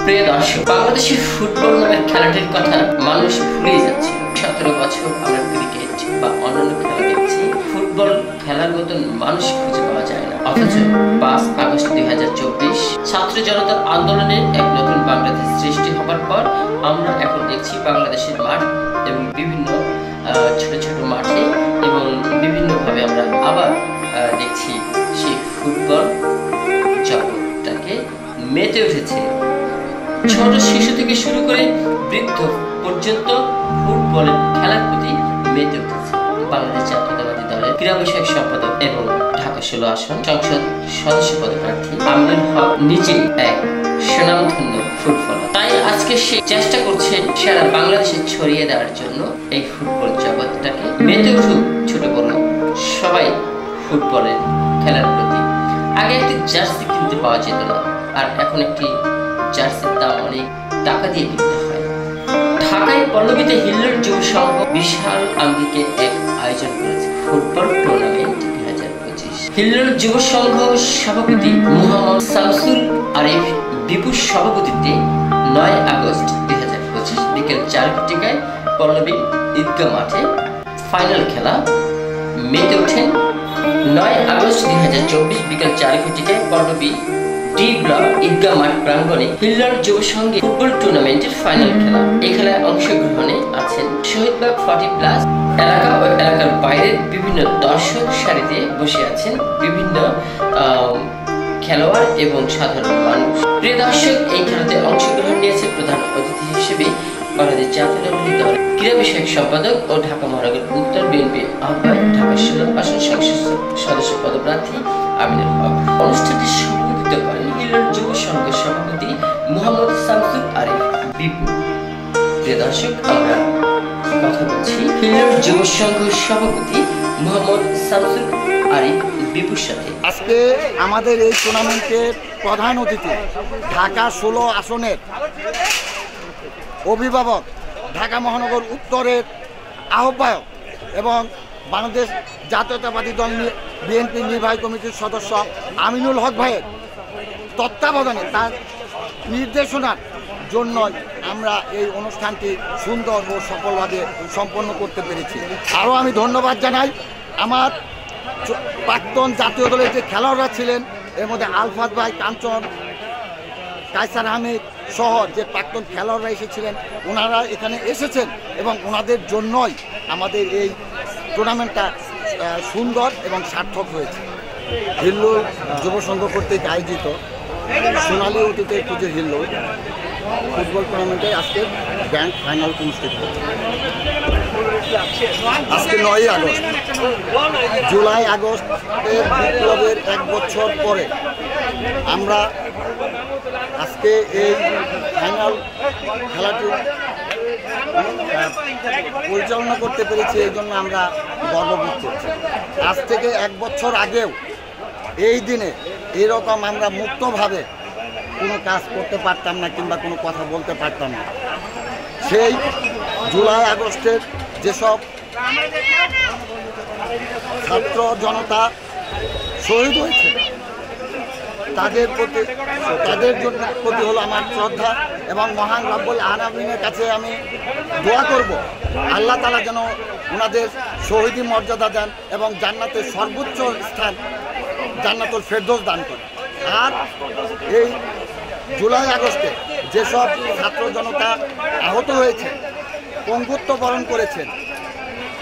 প্রিয় দর্শক, বাংলাদেশের ফুটবল নামের খেলাটির কথা মানুষ ভুলে যাচ্ছে। 17 বছর আমরা ক্রিকেট বা অন্যান্য খেলা দেখছি, ফুটবল খেলার মতন মানুষ খুঁজে পাওয়া যায় না। অথচ 5 আগস্ট 2024 ছাত্র জনতার আন্দোলনের এক নতুন বাংলাদেশ সৃষ্টি হবার পর আমরা এখন দেখছি বাংলাদেশের মাঠ এবং বিভিন্ন ছোট ছোট মাঠে এবং বিভিন্নভাবে আমরা আবার দেখছি সেই ফুটবল জগৎটাকে মেতে উঠেছে। ছোট শিশু থেকে শুরু করে বৃদ্ধ পর্যন্ত ফুটবলের খেলার প্রতি মেতে উঠেছে। বাংলাদেশ জাতীয়তাবাদী দলের ক্রীড়া বিষয়ক সম্পাদক এবং ঢাকা 16 আসন সংসদ সদস্য পদপ্রার্থী আমিনুল হক নিজে এক সুনামধন্য ফুটবলার। তাই আজকে সে চেষ্টা করছে সারা বাংলাদেশে ছড়িয়ে দেওয়ার জন্য এই ফুটবল জগৎটাকে মেতে উঠুক ছোট বড় সবাই ফুটবলের খেলার প্রতি। আগে একটি জার্সি কিনতে পাওয়া যেত না, আর এখন একটি জার্সির দাম অনেক টাকা দিয়ে কিনতে হয়। ঢাকায় পল্লবীতে হিল্লোল যুব সংঘ বিশাল আঙ্গিকে এক আয়োজন করেছে ফুটবল টুর্নামেন্ট 2025। হিল্লোল যুব সংঘ সভাপতি মোহাম্মদ শামসুল আরিফ বিপুর সভাপতিত্বে 9 আগস্ট 2025 বিকেল 4:00 পল্লবী ঈদগাহ মাঠে ফাইনাল খেলা মেতে ওঠেন। 9 আগস্ট 2024 বিকেল 4:00 পল্লবী ডি ব্লক ঈদগাহ মাঠ প্রাঙ্গণে হিল্লোল যুব সংঘে ফুটবল টুর্নামেন্টের ফাইনাল খেলা। এই খেলায় অংশগ্রহণে আছেন শহীদবাগ 40+ এলাকা ও এলাকার বাইরের বিভিন্ন দর্শক সারিতে বসে আছেন বিভিন্ন খেলোয়াড় এবং সাধারণ মানুষ। প্রিয় দর্শক, এই খেলাতে অংশগ্রহণ নিয়েছে প্রধান অতিথি হিসেবে বাংলাদেশ জাতীয়তাবাদী দলের ক্রীড়া বিষয়ক সম্পাদক ও ঢাকা মহানগর উত্তর বিএনপি আহ্বায়ক ঢাকা 16 আসন সংসদ সদস্য পদপ্রার্থী আমিনুল হক। অনুষ্ঠানটি সভাপতিত্ব করেন হিল্লোল যুব সংঘের সভাপতি মোহাম্মদ শামসুল আরিফ বিপু। প্রিয় দর্শক, আমরা কথা বলছি হিল্লোল যুব সংঘের সভাপতি মোহাম্মদ শামসুল আরিফ বিপুর সাথে। আজকে আমাদের এই টুর্নামেন্টের প্রধান অতিথি ঢাকা 16 আসনের অভিভাবক, ঢাকা মহানগর উত্তরের আহ্বায়ক এবং বাংলাদেশ জাতীয়তাবাদী দল বিএনপি নির্বাহী কমিটির সদস্য আমিনুল হক ভাইয়ের তত্ত্বাবধানে তার নির্দেশনার জন্যই আমরা এই অনুষ্ঠানটি সুন্দর ও সফলভাবে সম্পন্ন করতে পেরেছি। আরও আমি ধন্যবাদ জানাই আমার প্রাক্তন জাতীয় দলের যে খেলোয়াড়রা ছিলেন, এর মধ্যে আলফাত ভাই, কাঞ্চন, কায়সার আহমেদ সহ যে প্রাক্তন খেলোয়াড়রা এসেছিলেন, ওনারা এখানে এসেছেন এবং ওনাদের জন্যই আমাদের এই টুর্নামেন্টটা সুন্দর এবং সার্থক হয়েছে। হিল্লোল যুব সংঘ কর্তৃক আয়োজিত সোনালী অতীতে পুজো হিল্লোল ফুটবল টুর্নামেন্টে আজকে গ্র্যান্ড ফাইনাল অনুষ্ঠিত হচ্ছে। আজকে 9 আগস্ট, জুলাই আগস্টের বিপ্লবের 1 বছর পরে আমরা আজকে এই ফাইনাল খেলাটি পরিচালনা করতে পেরেছি, এই জন্য আমরা গর্ববোধ করছি। আজ থেকে 1 বছর আগেও এই দিনে এরকম আমরা মুক্তভাবে কোনো কাজ করতে পারতাম না কিংবা কোনো কথা বলতে পারতাম না। সেই জুলাই আগস্টের যেসব ছাত্র জনতা শহীদ হয়েছে তাদের প্রতি হলো আমার শ্রদ্ধা এবং মহান রব্বুল আলামিনের কাছে আমি দোয়া করব আল্লাহ তাআলা যেন ওনাদের শহীদি মর্যাদা দেন এবং জান্নাতের সর্বোচ্চ স্থান জান্নাতুল ফেরদৌস দান করে। আর এই জুলাই আগস্টে যেসব ছাত্র জনতা আহত হয়েছে, পঙ্গুত্ব বরণ করেছেন,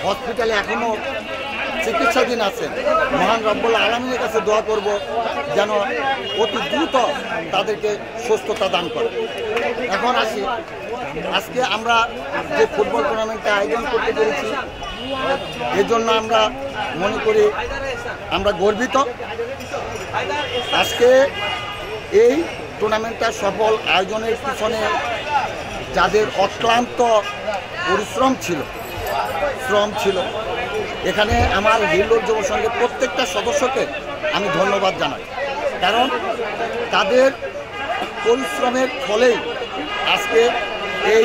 হসপিটালে এখনও চিকিৎসাধীন আছেন, মহান রব্বুল আলামিনের কাছে দোয়া করব যেন অতি দ্রুত তাদেরকে সুস্থতা দান করে। এখন আসি, আজকে আমরা যে ফুটবল টুর্নামেন্টটা আয়োজন করতে পেরেছি এজন্য আমরা মনে করি আমরা গর্বিত। আজকে এই টুর্নামেন্টটা সফল আয়োজনের পিছনে যাদের অক্লান্ত পরিশ্রম ছিল এখানে আমার হিল্লোল যুব সংঘের প্রত্যেকটা সদস্যকে আমি ধন্যবাদ জানাই, কারণ তাদের পরিশ্রমের ফলেই আজকে এই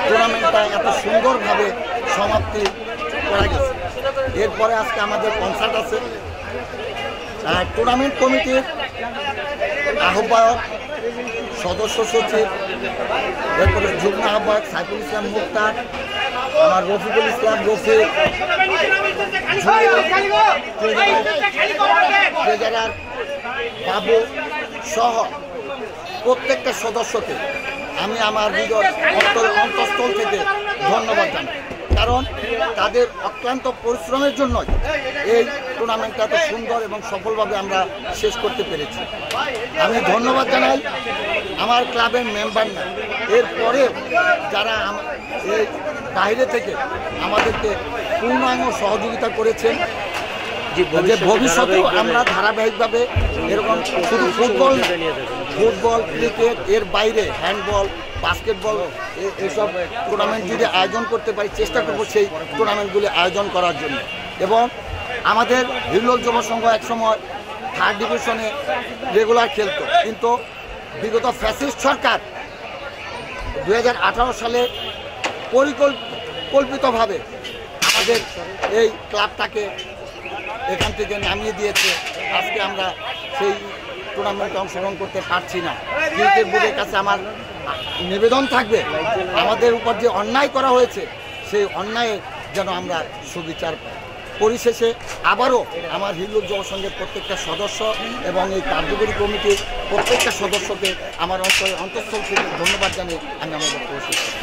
টুর্নামেন্টটা এত সুন্দরভাবে সমাপ্তি করা গেছে। এরপরে আজকে আমাদের কনসার্ট আছে। টুর্নামেন্ট কমিটির আহ্বায়ক সদস্য সচিব, এরপরে যুগ্ম আহ্বায়ক সাইফুল ইসলাম মুক্তার, আমার রফিকুল ইসলাম রফিক, ট্রেজারার বাবু সহ প্রত্যেকটা সদস্যকে আমি আমার হৃদয় অন্তঃস্থল থেকে ধন্যবাদ জানাই। কারণ তাদের অক্লান্ত পরিশ্রমের জন্যই এই টুর্নামেন্টটা এত সুন্দর এবং সফলভাবে আমরা শেষ করতে পেরেছি। আমি ধন্যবাদ জানাই আমার ক্লাবের মেম্বার না, এরপরে যারা এই বাইরে থেকে আমাদেরকে পূর্ণাঙ্গ সহযোগিতা করেছেন, যে ভবিষ্যতেও আমরা ধারাবাহিকভাবে এরকম শুধু ফুটবল ক্রিকেট এর বাইরে হ্যান্ডবল, বাস্কেটবল এইসব টুর্নামেন্ট যদি আয়োজন করতে পারি, চেষ্টা করব সেই টুর্নামেন্টগুলি আয়োজন করার জন্য। এবং আমাদের হিরলোল যুব সংঘ একসময় 3rd ডিভিশনে রেগুলার খেলতো, কিন্তু বিগত ফ্যাসিস্ট সরকার 2018 সালে পরিকল্পিতভাবে আমাদের এই ক্লাবটাকে এখান থেকে নামিয়ে দিয়েছে। আজকে আমরা সেই টুর্নামেন্টে অংশগ্রহণ করতে পারছি না। ক্রিকেট বোর্ডের কাছে আমার নিবেদন থাকবে, আমাদের উপর যে অন্যায় করা হয়েছে সেই অন্যায়ে যেন আমরা সুবিচার পাই। পরিশেষে আবারও আমার হিরলোল যুব সংঘের প্রত্যেকটা সদস্য এবং এই কার্যকরী কমিটির প্রত্যেকটা সদস্যকে আমার অন্তঃস্থল থেকে ধন্যবাদ জানিয়ে আমি আমার বক্তব্য শেষ করছি।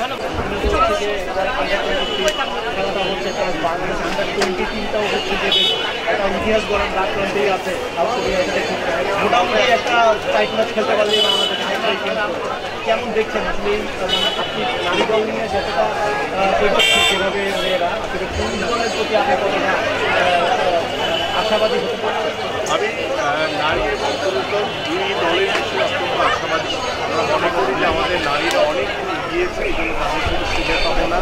ইতিহাস গড়ার রাজনীতি আছে, মোটামুটি একটা টাইট ম্যাচ খেলতে পারলে কেমন দেখছেন আসলে আপনি নারী দল নিয়ে যতটা এগোচ্ছেন সেভাবে মেয়েরা আসলে কোন দলের প্রতি আপনি কতটা আশাবাদী হতে পারছেন? আমি নারী এবং পুরুষ দল দুই দলের বিষয়ে অত্যন্ত আশাবাদী। আমরা মনে করি যে আমাদের নারীরা অনেক এগিয়েছে, এই জন্য তাদের প্রতি শুভকামনা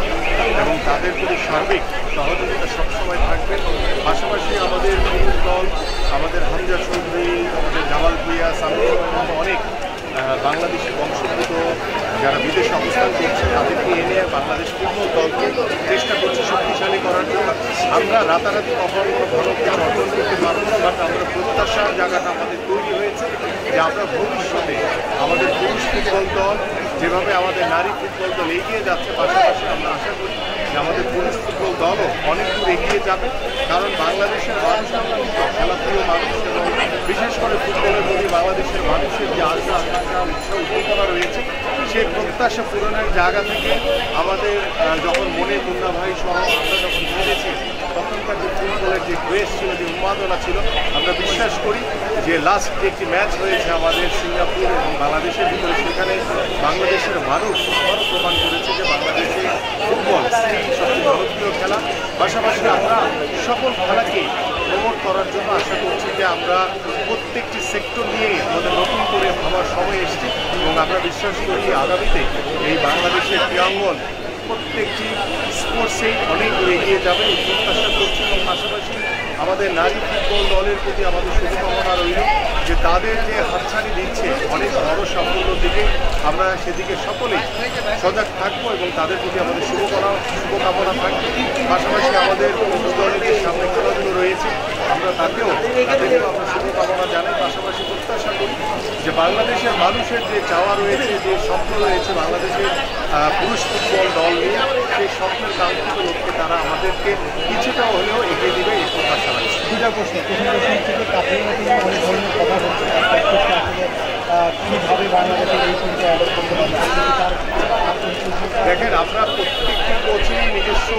এবং তাদের প্রতি সার্বিক সহযোগিতা সবসময় থাকবে। পাশাপাশি আমাদের পুরুষ দল, আমাদের হামজা চৌধুরী, আমাদের জামাল ভুইয়া, সামিউল অনেক বাংলাদেশি বংশোদ্ভূত যারা বিদেশে অবস্থান করছে তাদেরকে এনে বাংলাদেশ ফুটবল দলকে চেষ্টা করছে শক্তিশালী করার জন্য। আমরা রাতারাতি কখনো ভালো কিছু অর্জন করতে পারবো না, বাট আমরা প্রত্যাশার জায়গাটা আমাদের তৈরি হয়েছে যে আমরা ভবিষ্যতে আমাদের পুরুষ ফুটবল দল যেভাবে আমাদের নারী ফুটবল দল এগিয়ে যাচ্ছে, পাশাপাশি আমরা আশা করি যে আমাদের পুরুষ ফুটবল দলও অনেক দূর এগিয়ে যাবে। কারণ বাংলাদেশের মানুষ অত্যন্ত খেলাপ্রিয় মানুষ এবং বিশেষ করে ফুটবলের প্রতি বাংলাদেশের মানুষের যে আশা আকাঙ্ক্ষা উৎসাহ উদ্দীপনা রয়েছে, সেই প্রত্যাশা পূরণের জায়গা থেকে আমাদের যখন মনে মুন্না ভাই সহ আমরা যখন ভেবেছি তখনকার যে ফুটবলের যে ক্রেজ ছিল, যে উন্মাদনা ছিল, আমরা বিশ্বাস করি যে লাস্ট যে একটি ম্যাচ হয়েছে আমাদের সিঙ্গাপুর এবং বাংলাদেশের ভিতরে, সেখানে বাংলাদেশের মানুষ আবারও প্রমাণ করেছে যে বাংলাদেশে ফুটবল সবচেয়ে জনপ্রিয় খেলা। পাশাপাশি আমরা সকল খেলাকে প্রমোট করার জন্য আশা করছি যে আমরা প্রত্যেকটি সেক্টর নিয়েই আমাদের নতুন করে ভাবার সময় এসেছে এবং আমরা বিশ্বাস করি আগামীতে এই বাংলাদেশের ক্রীড়াঙ্গন প্রত্যেকটি স্পোর্টসেই অনেক এগিয়ে যাবে এই প্রত্যাশা করছি। এবং পাশাপাশি আমাদের নারী ফুটবল দলের প্রতি আমাদের শুভকামনা রইল যে তাদের যে হাতছানি দিচ্ছে অনেক বড় সাফল্যের দিকে, আমরা সেদিকে সকলেই সজাগ থাকবো এবং তাদের প্রতি আমাদের শুভকামনা থাকবে। পাশাপাশি আমাদের পুরুষ দলের যে সামনে খেলাধুলো রয়েছে আমরা তাদেরকেও আমরা শুভকামনা জানাই। পাশাপাশি প্রত্যাশা করি যে বাংলাদেশের মানুষের যে চাওয়া রয়েছে, যে স্বপ্ন রয়েছে বাংলাদেশের পুরুষ ফুটবল দল নিয়ে, সেই স্বপ্নের কাঙ্ক্ষিত লক্ষ্যে তারা আমাদেরকে কিছুটা হলেও এগিয়ে দেবে এই প্রত্যাশা রয়েছে। দুটা প্রশ্ন, প্রথম প্রশ্ন থেকে কাপড়ের মধ্যে অনেক ধরনের কথা হচ্ছে, কীভাবে বাংলাদেশের এই তিনটা অ্যাডপ্ট করতে পারবে? দেখেন, আমরা প্রত্যেকটি কোচেরই নিজস্ব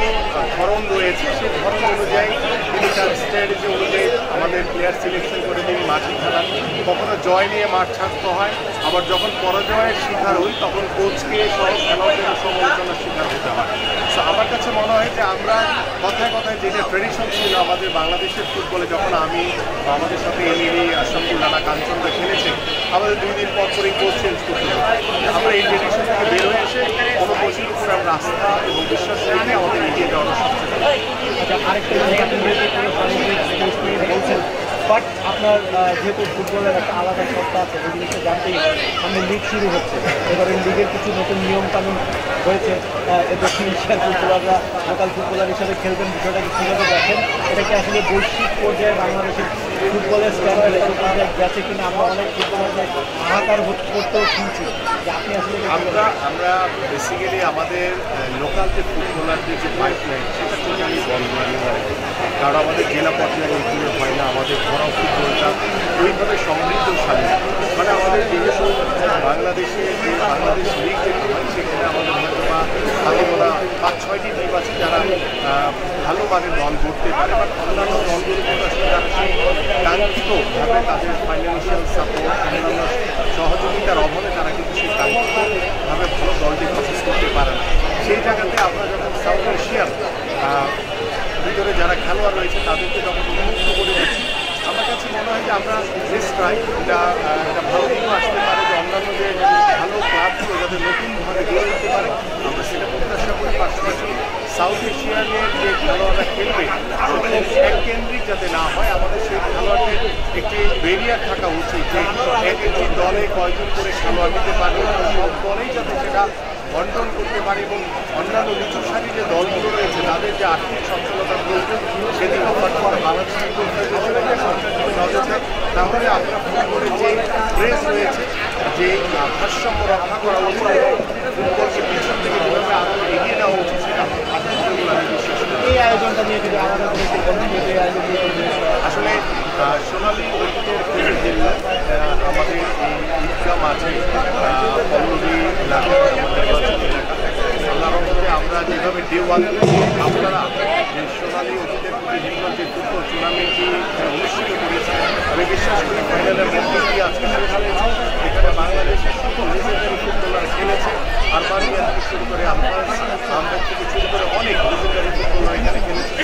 ধরন রয়েছে, সেই ধরন অনুযায়ী তিনি তার স্ট্র্যাটেজি অনুযায়ী আমাদের প্লেয়ার সিলেকশন করে তিনি মাঠে খেলান। কখনো জয় নিয়ে মাঠ ছাড়তে হয়, আবার যখন পরাজয়ের শিকার হই তখন কোচকে সহ খেলোয়াড়দের সমালোচনার শিকার হতে হয়। তো আমার কাছে মনে হয় যে আমরা কথায় কথায় যেটা ট্রেডিশন ছিল আমাদের বাংলাদেশের ফুটবলে, যখন আমি আমাদের সাথে এমিলি, আসামপুর, নানা কাঞ্চনরা খেলেছে, আমাদের 2 দিন পর পরই কোচ চেঞ্জ করতে হবে। আমরা এই ট্রেডিশন থেকে বের হয়ে এসে কোনো কোচের উপর আমরা আস্থা এবং বিশ্বাস রেখে আমাদের এগিয়ে যাওয়াটা সবচেয়ে। আচ্ছা, আরেকটা বলছেন, বাট আপনার যেহেতু ফুটবলের একটা আলাদা সত্তা আছে, ওই জিনিসটা জানতেই সামনে লিগ শুরু হচ্ছে, এবারে লিগে লিগের কিছু নতুন নিয়ম কানুন হয়েছে, দক্ষিণ এশিয়ার ফুটবলাররা লোকাল ফুটবলার হিসাবে খেলবেন, বিষয়টাকে কীভাবে দেখেন? এটা কি আসলে বৈশ্বিক পর্যায়ে বাংলাদেশের ফুটবলের স্ট্যান্ডার্ড একটা পর্যায়ে গেছে কিনা? আমরা অনেক ফুটবলারদের হাহাকার করতেও শুনছি যে আপনি আসলে আমরা বেসিক্যালি আমাদের লোকাল যে ফুটবলারদের যে পাইপলাইন সেটা টোটালি বন্ধ করে, কারণ আমাদের জেলা পর্যায়ে ওইগুলো হয় না, আমাদের ঘরোয়া ফুটবলটা ওইভাবে সমৃদ্ধশালী, মানে আমাদের যেসব বাংলাদেশে যে বাংলাদেশ লিগ যেটা হয় সেখানে আমাদের হয়তো বা হাতে 5-6টি টিম আছে যারা ভালো মানের দল করতে পারে, বাট অন্যান্য দলগুলোকে আসলে তারা সেই কাঙ্ক্ষিতভাবে তাদের ফাইন্যান্সিয়াল সাপোর্ট অন্যান্য সহযোগিতার অভাবে তারা কিন্তু সেই কাঙ্ক্ষিতভাবে ভালো দলটি প্রসেস করতে পারে না। সেই জায়গাতে আমরা যখন সাউথ এশিয়ার ভিতরে যারা খেলোয়াড় রয়েছে তাদেরকে যখন উন্মুক্ত করে দিচ্ছি, আমার কাছে মনে হয় যে আমরা বেস্ট ট্রাই, এটা একটা ভালো দিনও আসতে পারে যে অন্যান্য যে ভালো ক্লাবগুলো যাতে নতুনভাবে গড়ে উঠতে পারে আমরা সেটা প্রত্যাশা করি। পাশাপাশি সাউথ এশিয়ানের যে খেলোয়াড়রা খেলবে এক কেন্দ্রিক যাতে না হয়, আমাদের সেই খেলোয়াড়দের একটি ব্যারিয়ার থাকা উচিত যে এক একটি দলে কয়জন করে খেলোয়াড় নিতে পারবে, সব দলেই যাতে সেটা বন্টন করতে পারে এবং অন্যান্য নিচু সারি যে দলগুলো রয়েছে তাদের যে আর্থিক সচ্ছলতার প্রয়োজন সেটি অপার বাংলাদেশের নজর দেয়, তাহলে আমরা ফুটবলের যে প্রেস রয়েছে যে ভারসাম্য রক্ষা করা উচিত এবং ফুটবলকে পিছন থেকে যেভাবে আরও এগিয়ে নেওয়া উচিত সেটা আমি বিশ্বাস করি। এই আয়োজনটা নিয়ে যদি আমাদের আসলে সোনালী ঐক্যের জেলা আমাদের এই ঈদগাহ মাঝে পল্লবী এলাকা আল্লাহ রহমতে আমরা যেভাবে ডে ওয়ান আপনারা যে সোনালী ঐক্যের বিভিন্ন যে ফুটবল টুর্নামেন্টটি অনুষ্ঠিত করেছে, আমি বিশ্বাস করি ফাইনালের মধ্যে দিয়ে আজকে শেষ হয়েছে। এখানে বাংলাদেশের সকল লেজেন্ডারি ফুটবলার খেলেছে, আরবানিয়া থেকে শুরু করে আমদার থেকে শুরু করে অনেক লেজেন্ডারি ফুটবলার এখানে খেলেছে।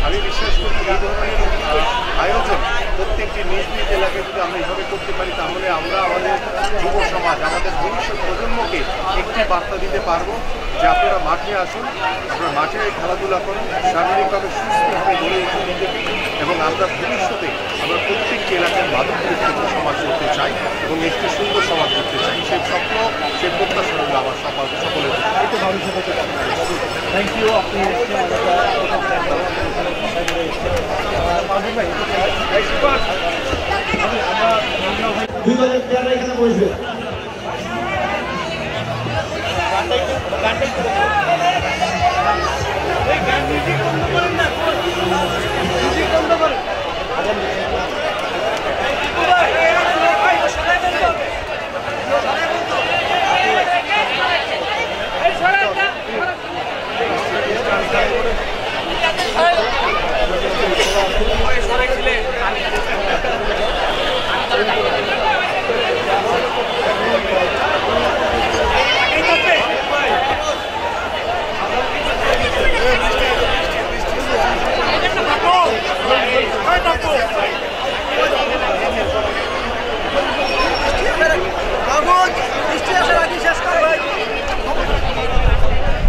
আমি বিশ্বাস করি এই ধরনের আয়োজন প্রত্যেকটি নিজ নিজ এলাকায় যদি আমরা এইভাবে করতে পারি তাহলে আমরা আমাদের যুব সমাজ আমাদের ভবিষ্যৎ প্রজন্মকে একটি বার্তা দিতে পারবো যে আপনারা মাঠে আসুন, আপনারা মাঠে খেলাধুলা করুন, শারীরিকভাবে সুস্থভাবে গড়ে উঠুন নিজেকে, এবং আমরা ভবিষ্যতে আমরা প্রত্যেকটি এলাকার মাদকমুক্ত সমাজ করতে চাই এবং একটি সুন্দর সমাজ করতে চাই। সেই স্বপ্ন সেই প্রত্যাশা হলো আমার সকলের থ্যাংক ইউ। আপনি দুই দলের প্লেয়াররা এখানে বসবে।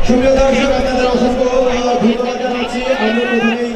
সুপ্রিয় দর্শক, আপনাদের অসংখ্য ধন্যবাদ জানাচ্ছি। আমরা প্রথমেই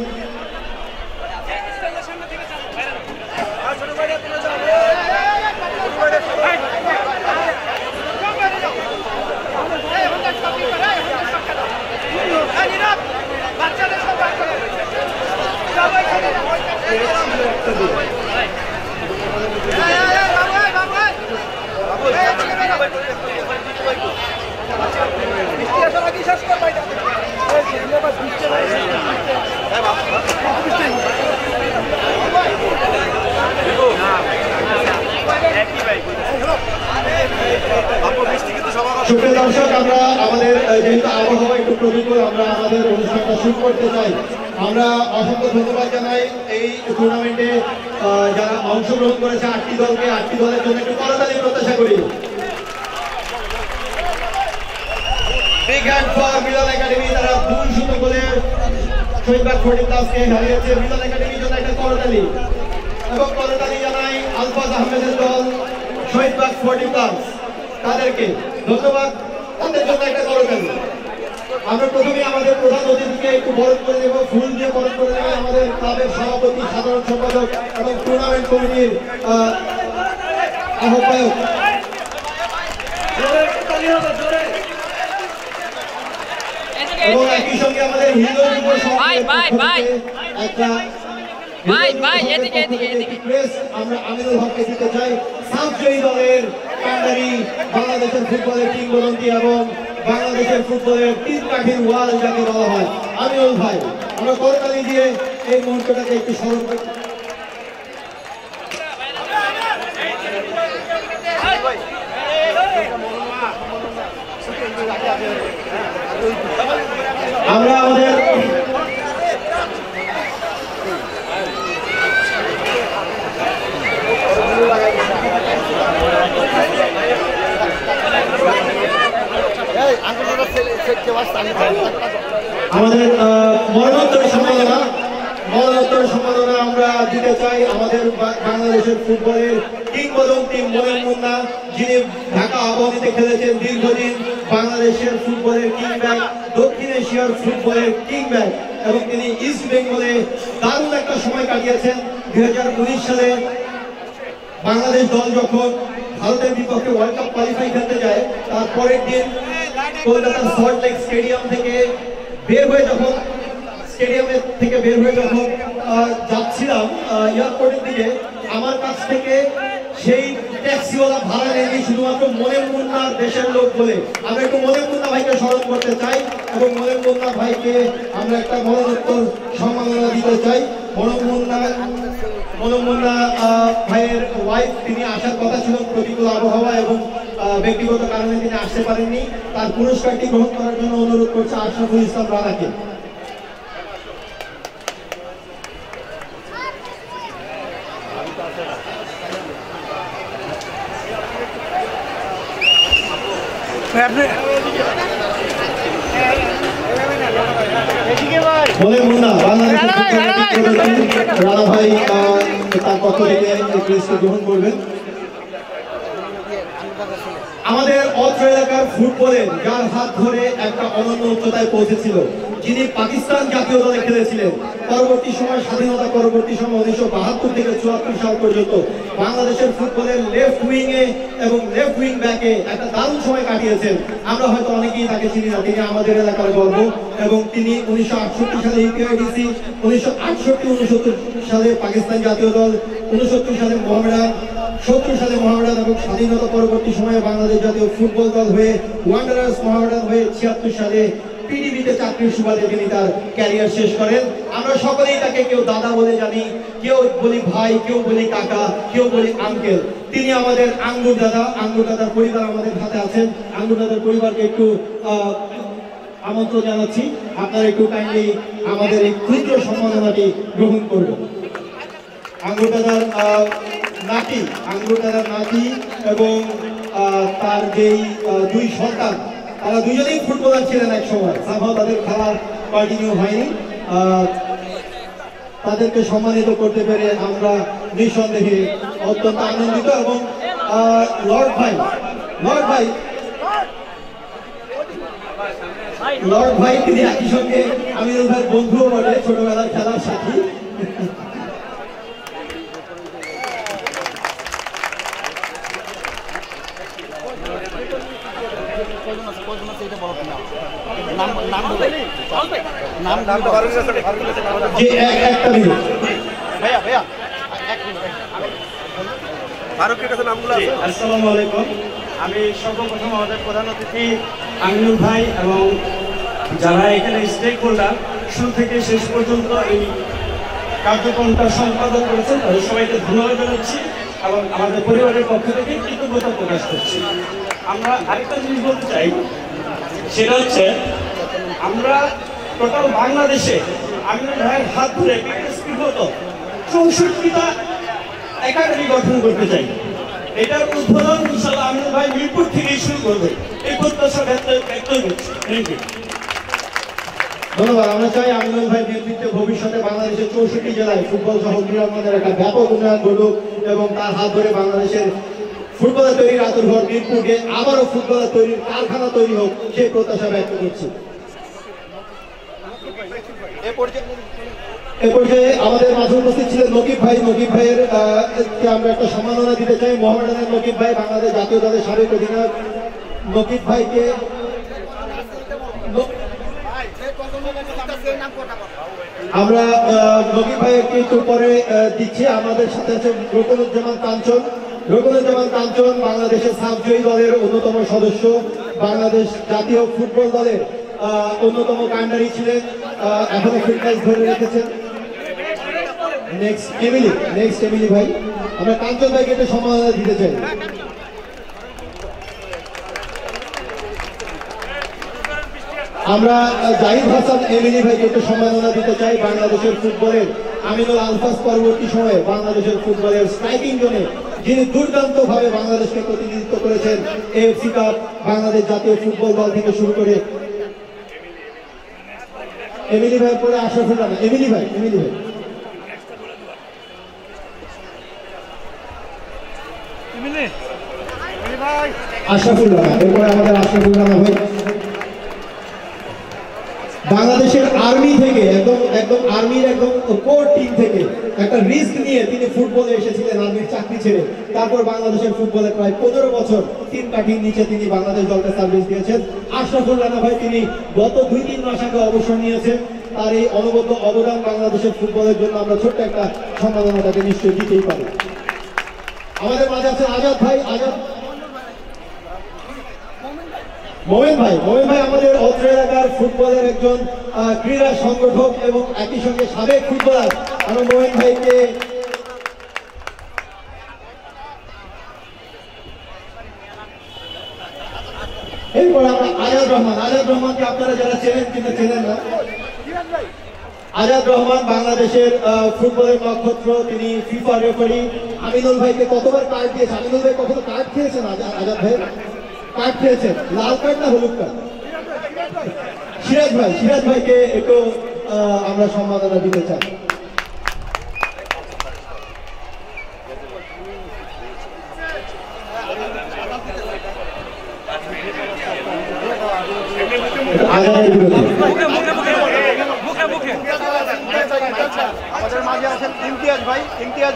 সুপ্রিয় দর্শক, আমরা আমাদের যেহেতু আবহাওয়া একটু প্রতিকূল, আমরা আমাদের অনুষ্ঠানটা শুরু করতে চাই। আমরা অসংখ্য ধন্যবাদ জানাই এই টুর্নামেন্টে যারা অংশগ্রহণ করেছে 8টি দলকে। 8টি দলের জন্য একটু করতালি প্রত্যাশা করি। Big hand for Milan Academy, তারা 2-0 গোলে শহীদবাগ স্পোর্টিং ক্লাবকে হারিয়েছে। মিলন একাডেমির জন্য একটা করতালি, এবং করতালি জানাই আলফাজ আহমেদের দল শহীদবাগ স্পোর্টিং ক্লাব, তাদেরকে ধন্যবাদ। তাদের জন্য একটা করতালি। আমরা প্রথমে আমাদের প্রধান অতিথিকে একটু বরণ করে দেব, ফুল দিয়ে বরণ করে দেবেন আমাদের ক্লাবের সভাপতি, সাধারণ সম্পাদক এবং টুর্নামেন্ট কমিটির আহ্বায়ক। এবং একই সঙ্গে আমাদের হিন্দু যুব আমরা আমিনুল হককে দিতে চাই সাবজয়ী দলের কান্ডারি, বাংলাদেশের ফুটবলের কিংবদন্তি এবং বাংলাদেশের ফুটবলের তিন কাঠির ওয়াল যাকে বলা হয় আমিনুল ভাই। আমরা করতালি দিয়ে এই মুহূর্তটাকে একটু স্মরণ করি। আমরা আমাদের মরণোত্তর সম্মাননা আমরা দিতে চাই আমাদের বাংলাদেশের ফুটবলের কিংবদন্তি মনির মুন্না, যিনি ঢাকা আবাহনীতে খেলেছেন দীর্ঘদিন, বাংলাদেশের ফুটবলের কিংব্যাক, দক্ষিণ এশিয়ার ফুটবলের কিংব্যাক এবং তিনি ইস্ট বেঙ্গলে দারুণ একটা সময় কাটিয়েছেন। 2019 সালে বাংলাদেশ দল যখন ভারতের বিপক্ষে ওয়ার্ল্ড কাপ কোয়ালিফাই খেলতে যায়, তার পরের দিন কলকাতার সল্ট লেক স্টেডিয়াম থেকে বের হয়ে যখন যাচ্ছিলাম এয়ারপোর্টের দিকে, আমার কাছ থেকে সেই ট্যাক্সিওয়ালা ভাড়া নেয়নি শুধুমাত্র মনির মুন্নার দেশের লোক বলে। আমরা একটু মনির মুন্না ভাইকে স্মরণ করতে চাই এবং মনির মুন্না ভাইকে আমরা একটা মরণোত্তর সম্মাননা দিতে চাই। মনির মুন্না ভাইয়ের ওয়াইফ, তিনি আসার কথা ছিল, প্রতিকূল আবহাওয়া এবং ব্যক্তিগত কারণে তিনি আসতে পারেননি। তার পুরস্কারটি গ্রহণ করার জন্য অনুরোধ করছে আশরাফুল ইসলাম রানাকে। মনির মুন্না রানা ভাই তার পক্ষ থেকে গ্রহণ করবেন। আমাদের অত্র এলাকার ফুটবলের যার হাত ধরে একটা অনন্য উচ্চতায় পৌঁছেছিল, যিনি পাকিস্তান জাতীয় দলে খেলেছিলেন, পরবর্তী সময় স্বাধীনতা পরবর্তী সময় 1972 থেকে 74 সাল পর্যন্ত বাংলাদেশের ফুটবলের লেফট উইং এ এবং লেফট উইং ব্যাকে একটা দারুণ সময় কাটিয়েছেন। আমরা হয়তো অনেকেই তাকে চিনি না, তিনি আমাদের এলাকার গর্ব এবং তিনি 1968 সালে ইপিআইডিসি, 1968-69 সালে পাকিস্তান জাতীয় দল, 69 সালে মোহামেডান, 70 সালে মোহামেডান এবং স্বাধীনতা পরবর্তী সময়ে বাংলাদেশ জাতীয় ফুটবল দল হয়ে ওয়ান্ডারার্স মোহামেডান হয়ে 76 সালে পিডিবিতে চাকরির সুবাদে তিনি তার ক্যারিয়ার শেষ করেন। আমরা সকলেই তাকে কেউ দাদা বলে জানি, কেউ বলি ভাই, কেউ বলি কাকা, কেউ বলি আঙ্কেল। তিনি আমাদের আঙ্গুর দাদা। আঙ্গুর দাদার পরিবার আমাদের হাতে আছেন। আঙ্গুর দাদার পরিবারকে একটু আমন্ত্রণ জানাচ্ছি, আপনারা একটু কাইন্ডলি আমাদের এই ক্ষুদ্র সম্মাননাটি গ্রহণ করবেন। আঙ্গুর দাদার নাতি এবং তার যেই দুই সন্তান, তারা দুজনেই ফুটবলার ছিলেন এক সময়, সামহাও তাদের খেলা কন্টিনিউ হয়নি। তাদেরকে সম্মানিত করতে পেরে আমরা নিঃসন্দেহে অত্যন্ত আনন্দিত। এবং লর্ড ভাই তিনি একই সঙ্গে আমিনুল ভাইয়ের বন্ধুও বটে, ছোটবেলার খেলার সাথী। আসসালামু আলাইকুম। আমি সর্বপ্রথম আমাদের প্রধান অতিথি আমিনুল ভাই এবং যারা এখানে স্টেক হোল্ডার শুরু থেকে শেষ পর্যন্ত এই কার্যক্রমটা সম্পাদন করেছেন, তাদের সবাইকে ধন্যবাদ জানাচ্ছি এবং আমাদের পরিবারের পক্ষ থেকে কৃতজ্ঞতা প্রকাশ করছি। আমরা আরেকটা জিনিস বলতে চাই, সেটা হচ্ছে আমরা টোটাল বাংলাদেশে আমিনুল ভাইয়ের হাত ধরে বিগত 64টা একাডেমি গঠন করতে চাই। এটার উদ্বোধন ইনশাআল্লাহ আমিনুল ভাই মিরপুর থেকেই শুরু করবে, এই প্রত্যাশা ব্যক্ত করছি। ধন্যবাদ। আমরা চাই আমিনুল ভাই নেতৃত্বে ভবিষ্যতে বাংলাদেশের 64 জেলায় ফুটবল সহ ক্রীড়াঙ্গনের একটা ব্যাপক উন্নয়ন ঘটুক এবং তার হাত ধরে বাংলাদেশের ফুটবলার তৈরির আতুরঘর মিরপুরকে আবারও ফুটবলার তৈরির কারখানা তৈরি হোক, সেই প্রত্যাশা ব্যক্ত করছি। এ পর্যায়ে আমাদের মাঝে উপস্থিত ছিলেন নকিব ভাই। নকিব ভাইয়ের আমরা একটা সম্মাননা দিতে চাই। মোহামেডানের নকিব ভাই, বাংলাদেশ জাতীয় দলের সাবেক অধিনায়ক নকিব ভাইকে আমরা নকিব ভাইকে একটু পরে দিচ্ছি। আমাদের সাথে আছে রুকনুজ্জামান কাঞ্চন। রুকনুজ্জামান কাঞ্চন বাংলাদেশের সাবজয়ী দলের অন্যতম সদস্য, বাংলাদেশ জাতীয় ফুটবল দলের অন্যতম কান্ডারি ছিলেন, এখনো ফিটনেস ধরে রেখেছেন। নেক্সট এমিলি ভাই, আমরা কাঞ্চন ভাইকে একটু সম্মাননা দিতে চাই। আমরা জাহিদ হাসান এমিলি ভাইকে একটু সম্মাননা দিতে চাই। বাংলাদেশের ফুটবলের আমিনুল আলফাজ পরবর্তী সময়ে বাংলাদেশের ফুটবলের স্ট্রাইকিং জোনে যিনি দুর্দান্ত ভাবে বাংলাদেশকে প্রতিনিধিত্ব করেছেন, এএফসি কাপ, বাংলাদেশ জাতীয় ফুটবল দল থেকে শুরু করে। এমিলি ভাই পরে আশরাফুল রানা। এমিলি ভাই আশরাফুল রানা, এরপরে আমাদের আশরাফুল রানা ভাই বাংলাদেশের আর্মি থেকে একদম আর্মির একদম কোর টিম থেকে একটা রিস্ক নিয়ে তিনি ফুটবলে এসেছিলেন, আর্মির চাকরি ছেড়ে। তারপর বাংলাদেশের ফুটবলে প্রায় 15 বছর 3 কাঠির নিচে তিনি বাংলাদেশ দলকে সার্ভিস দিয়েছেন। আশরাফুল রানা ভাই তিনি গত 2-3 মাস আগে অবসর নিয়েছেন। তার এই অনবদ্য অবদান বাংলাদেশের ফুটবলের জন্য আমরা ছোট্ট একটা সম্মাননা তাকে নিশ্চয়ই দিতেই পারি। আমাদের মাঝে আছেন আজাদ ভাই। মোমেন ভাই আমাদের অত্র এলাকার ফুটবলের একজন ক্রীড়া সংগঠক এবং একই সঙ্গে সাবেক ফুটবলার। আমরা মোমেন ভাইকে এরপর আমরা আজাদ রহমানকে আপনারা যারা চেনেন কিনা চেনেন না, আজাদ রহমান বাংলাদেশের ফুটবলের নক্ষত্র, তিনি ফিফা রেফারি। আমিনুল ভাইকে কতবার কার্ড দিয়েছে? আমিনুল ভাই কখনো কার্ড খেয়েছেন? আজাদ ভাই কার্ড খেয়েছেন, লাল কার্ড না হলুদ কার্ড? সিরাজ ভাইকে একটু আমরা সম্মাননা দিতে চাই। আমাদের মাঝে আছেন ইমতিয়াজ ভাই। ইমতিয়াজ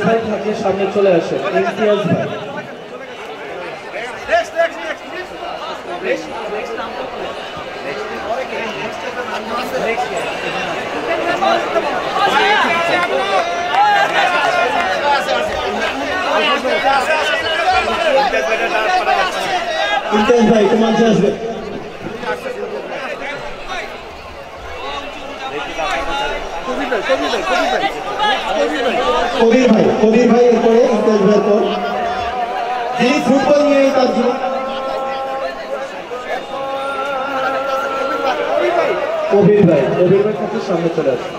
ভাই থাকলে সামনে চলে আসেন। ইমতিয়াজ ভাই একটু মঞ্চে আসবে। কবির ভাই এরপরে ইমতিয়াজ ভাইয়ের পর, যিনি ফুটবল নিয়েই তার জীবন। কবির ভাই কাছে সামনে চলে আসে।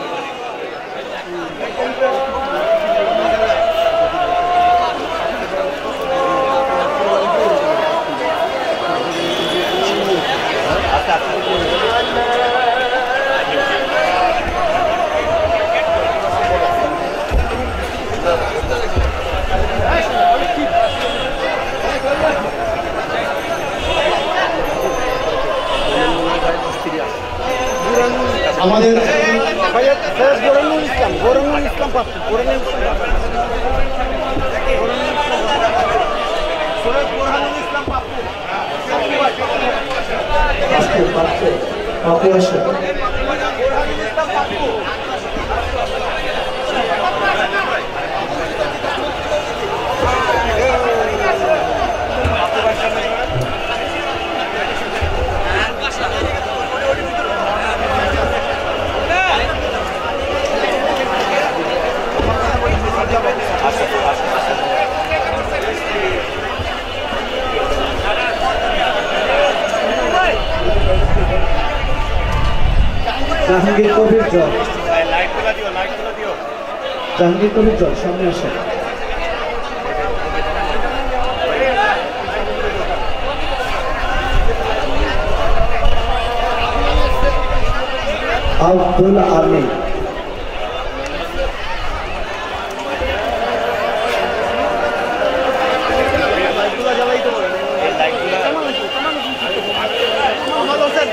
আমাদের জাহাঙ্গীর কবির জল সামনে আসে। আব্দুল আমিন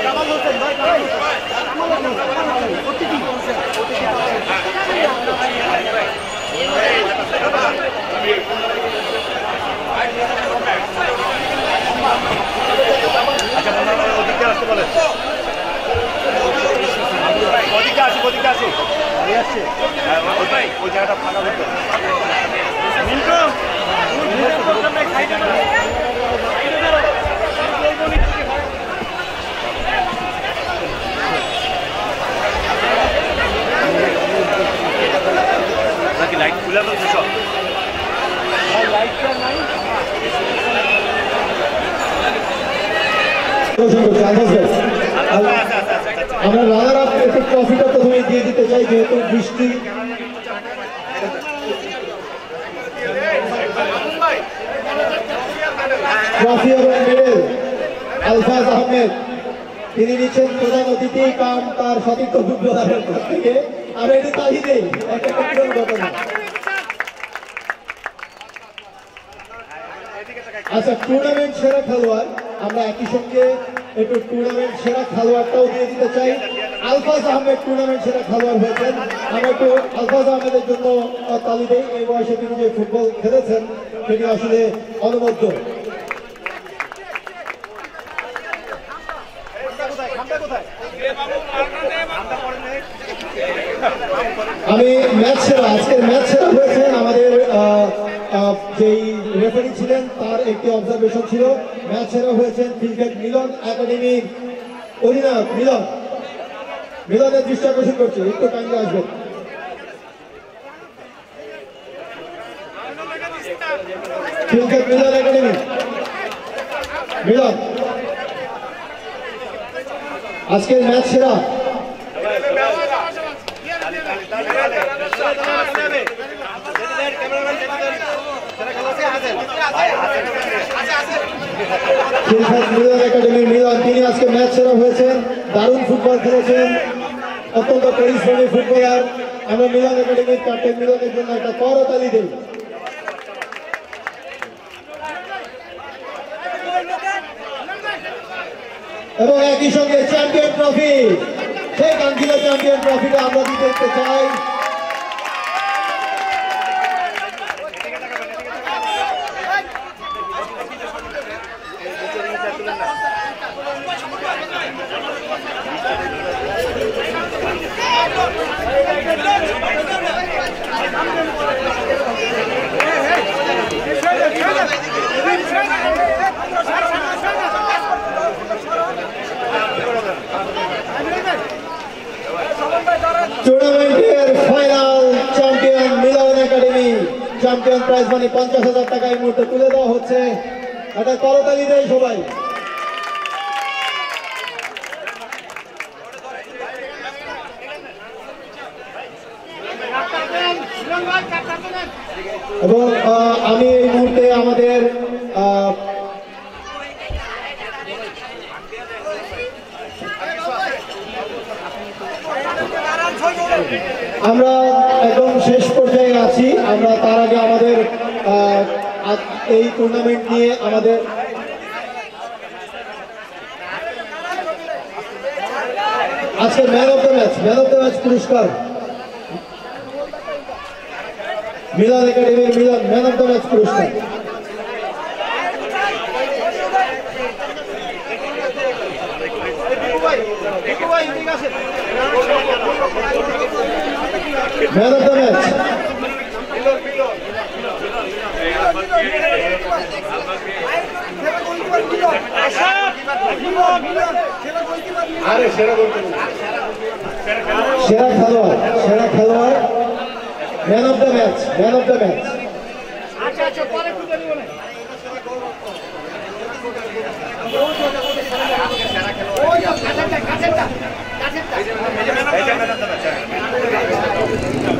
কামাল হোসেন ভাই আচ্ছা বন্ধুরা ওদিকে আসতে বলেন, ওদিকে আসি আসছে ওই জায়গাটা ফাঁকা হতো। নাকি লাইট খুলে ফেলছে সব? আমরা রানার আপ একটু ট্রফিটা প্রথমে দিয়ে দিতে চাই, যেহেতু বৃষ্টি। ট্রফি এবং মেডেল আলফাজ আহমেদ তিনি নিচ্ছেন প্রধান অতিথি কাম তার সতীর্থ ফুটবলারের কাছ থেকে। আমরা এটি তালি দেই, একটা ঘটনা। আচ্ছা, টুর্নামেন্ট সেরা খেলোয়াড়, আমরা একই সঙ্গে একটু টুর্নামেন্ট সেরা খেলোয়াড়টাও দিয়ে দিতে চাই। আলফাজ আহমেদ টুর্নামেন্ট সেরা খেলোয়াড় হয়েছেন, আমরা একটু আলফাজ আহমেদের জন্য তালি দেই। এই বয়সে তিনি যে ফুটবল খেলেছেন সেটি আসলে অনবদ্য। আমি ম্যাচ সেরা, আজকের ম্যাচ সেরা হয়েছেন আমাদের যেই রেফারি ছিলেন তার একটি অবজারভেশন ছিল। ম্যাচ সেরা হয়েছেন ক্রিকেট মিলন একাডেমির অধিনায়ক মিলনের দৃষ্টি আকর্ষণ করছে, একটু কাইন্ডলি আসবেন। ক্রিকেট মিলন একাডেমি মিলন আজকের ম্যাচ সেরা। একাডেমির মিলন তিনি আজকে ম্যাচ সেরা হয়েছেন, দারুণ ফুটবল খেলেছেন, অত্যন্ত পরিশ্রমী ফুটবলার। আমরা মিলন একাডেমির ক্যাপ্টেন মিলনের জন্য একটা করতালি দিই। এবং একই সঙ্গে চ্যাম্পিয়ন ট্রফি, সেই কাঙ্ক্ষিত চ্যাম্পিয়ন ট্রফিটা আমরা দিতে চাই। টুর্নামেন্টের ফাইনাল চ্যাম্পিয়ন মিলন একাডেমি, চ্যাম্পিয়ন প্রাইজ মানি 50,000 টাকা এই মুহূর্তে তুলে দেওয়া হচ্ছে। একটা করতালি দেয় সবাই। এবং আমি এই মুহূর্তে আমাদের আমরা একদম শেষ পর্যায়ে আছি। আমরা তার আগে আমাদের এই টুর্নামেন্ট নিয়ে আমাদের আজকে ম্যান অফ দ্য ম্যাচ পুরস্কার মিলন একাডেমির মিলন ম্যান অফ দ্য ম্যাচ পুরস্কার। ম্যান অফ দ্য ম্যাচ সেরা খেলোয়াড় ম্যান অফ দ্য ম্যাচ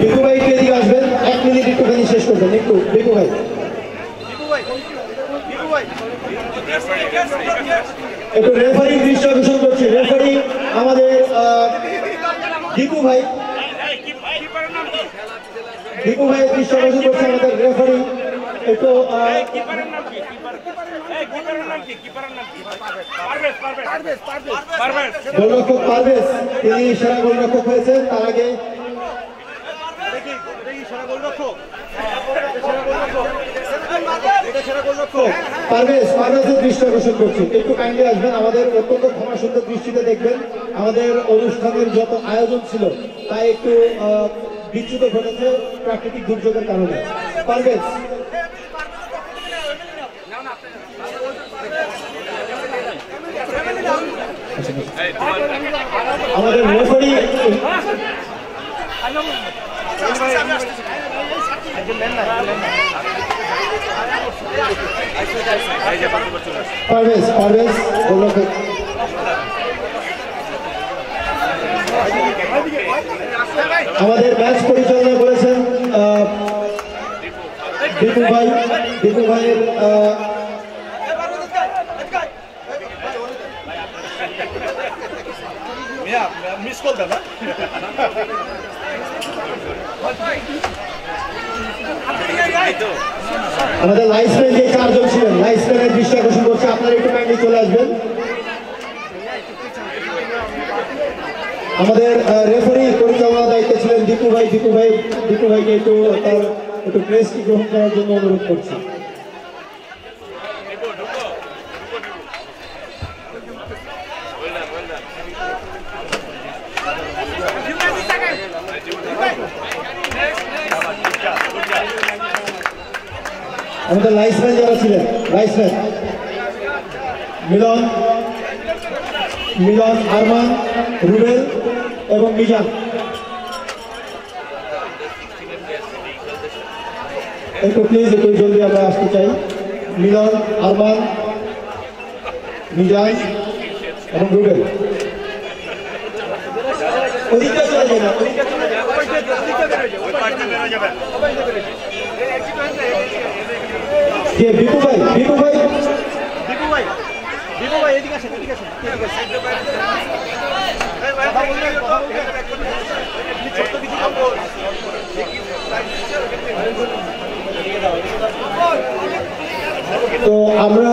বিকু ভাই এদিকে আসবেন, 1 মিনিট একটুখানি শেষ করবেন একটু। বিকু ভাই একটু রেফারি দৃষ্টি আকর্ষণ করছি। রেফারি আমাদের দীপু ভাই দৃষ্টি আকর্ষণ করছে আমাদের রেফারি। একটু গোলরক্ষক পারভেজ তিনি সেরা গোলরক্ষক হয়েছেন। তার আগে পারভেজের দৃষ্টি আকর্ষণ করছি, একটু কাইন্ডলি আসবেন, আমাদের অত্যন্ত ক্ষমা সুন্দর দৃষ্টিতে দেখবেন। আমাদের অনুষ্ঠানের যত আয়োজন ছিল তা একটু বিচ্যুত ঘটেছে প্রাকৃতিক দুর্যোগের কারণে। পারভেজ আমাদের রেফারি পারভেজ গোলরক্ষক আমাদের ম্যাচ পরিচালনা করেছেন দীপু ভাইয়ের মিস করতে না আমাদের লাইসম্যান যে চারজন ছিলেন, লাইসম্যানের দৃষ্টি আকর্ষণ করছে, আপনারা একটু কাইন্ডলি চলে আসবেন। আমাদের রেফারি পরিচালনার দায়িত্বে ছিলেন দীপু ভাইকে একটু প্রেসটি গ্রহণ করার জন্য অনুরোধ করছি। আমাদের লাইসম্যান যারা ছিলেন, লাইসম্যান মিলন, আরমান, রুবেল এবং মিজান, একটু প্লিজ একটু জলদি আমরা আসতে চাই। মিলন, আরমান, মিজান এবং রুবেল ওদিকে চলে যাবে না, বিপু ভাই এদিকে আসেন তো আমরা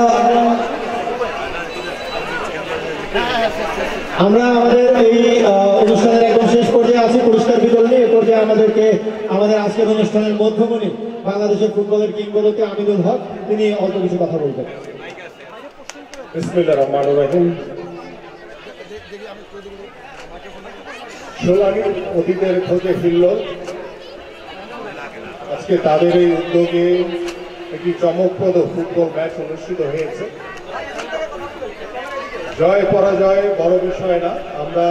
আমাদের এই অনুষ্ঠানের একদম শেষ পর্যায়ে আছি, পুরস্কার বিতরণী। এ পর্যায়ে আমাদের আজকের অনুষ্ঠানের মধ্যমণি বাংলাদেশের ফুটবলের কিংবদন্তি আমিনুল হক, তিনি অল্প কিছু কথা বলবেন। বিসমিল্লাহির রহমানির রহিম। সোনালী অতীতের খোঁজে ফিরল। আজকে তাদের এই উদ্যোগে একটি চমকপ্রদ ফুটবল ম্যাচ অনুষ্ঠিত হয়েছে। জয় পরাজয় বড় বিষয় না। আমরা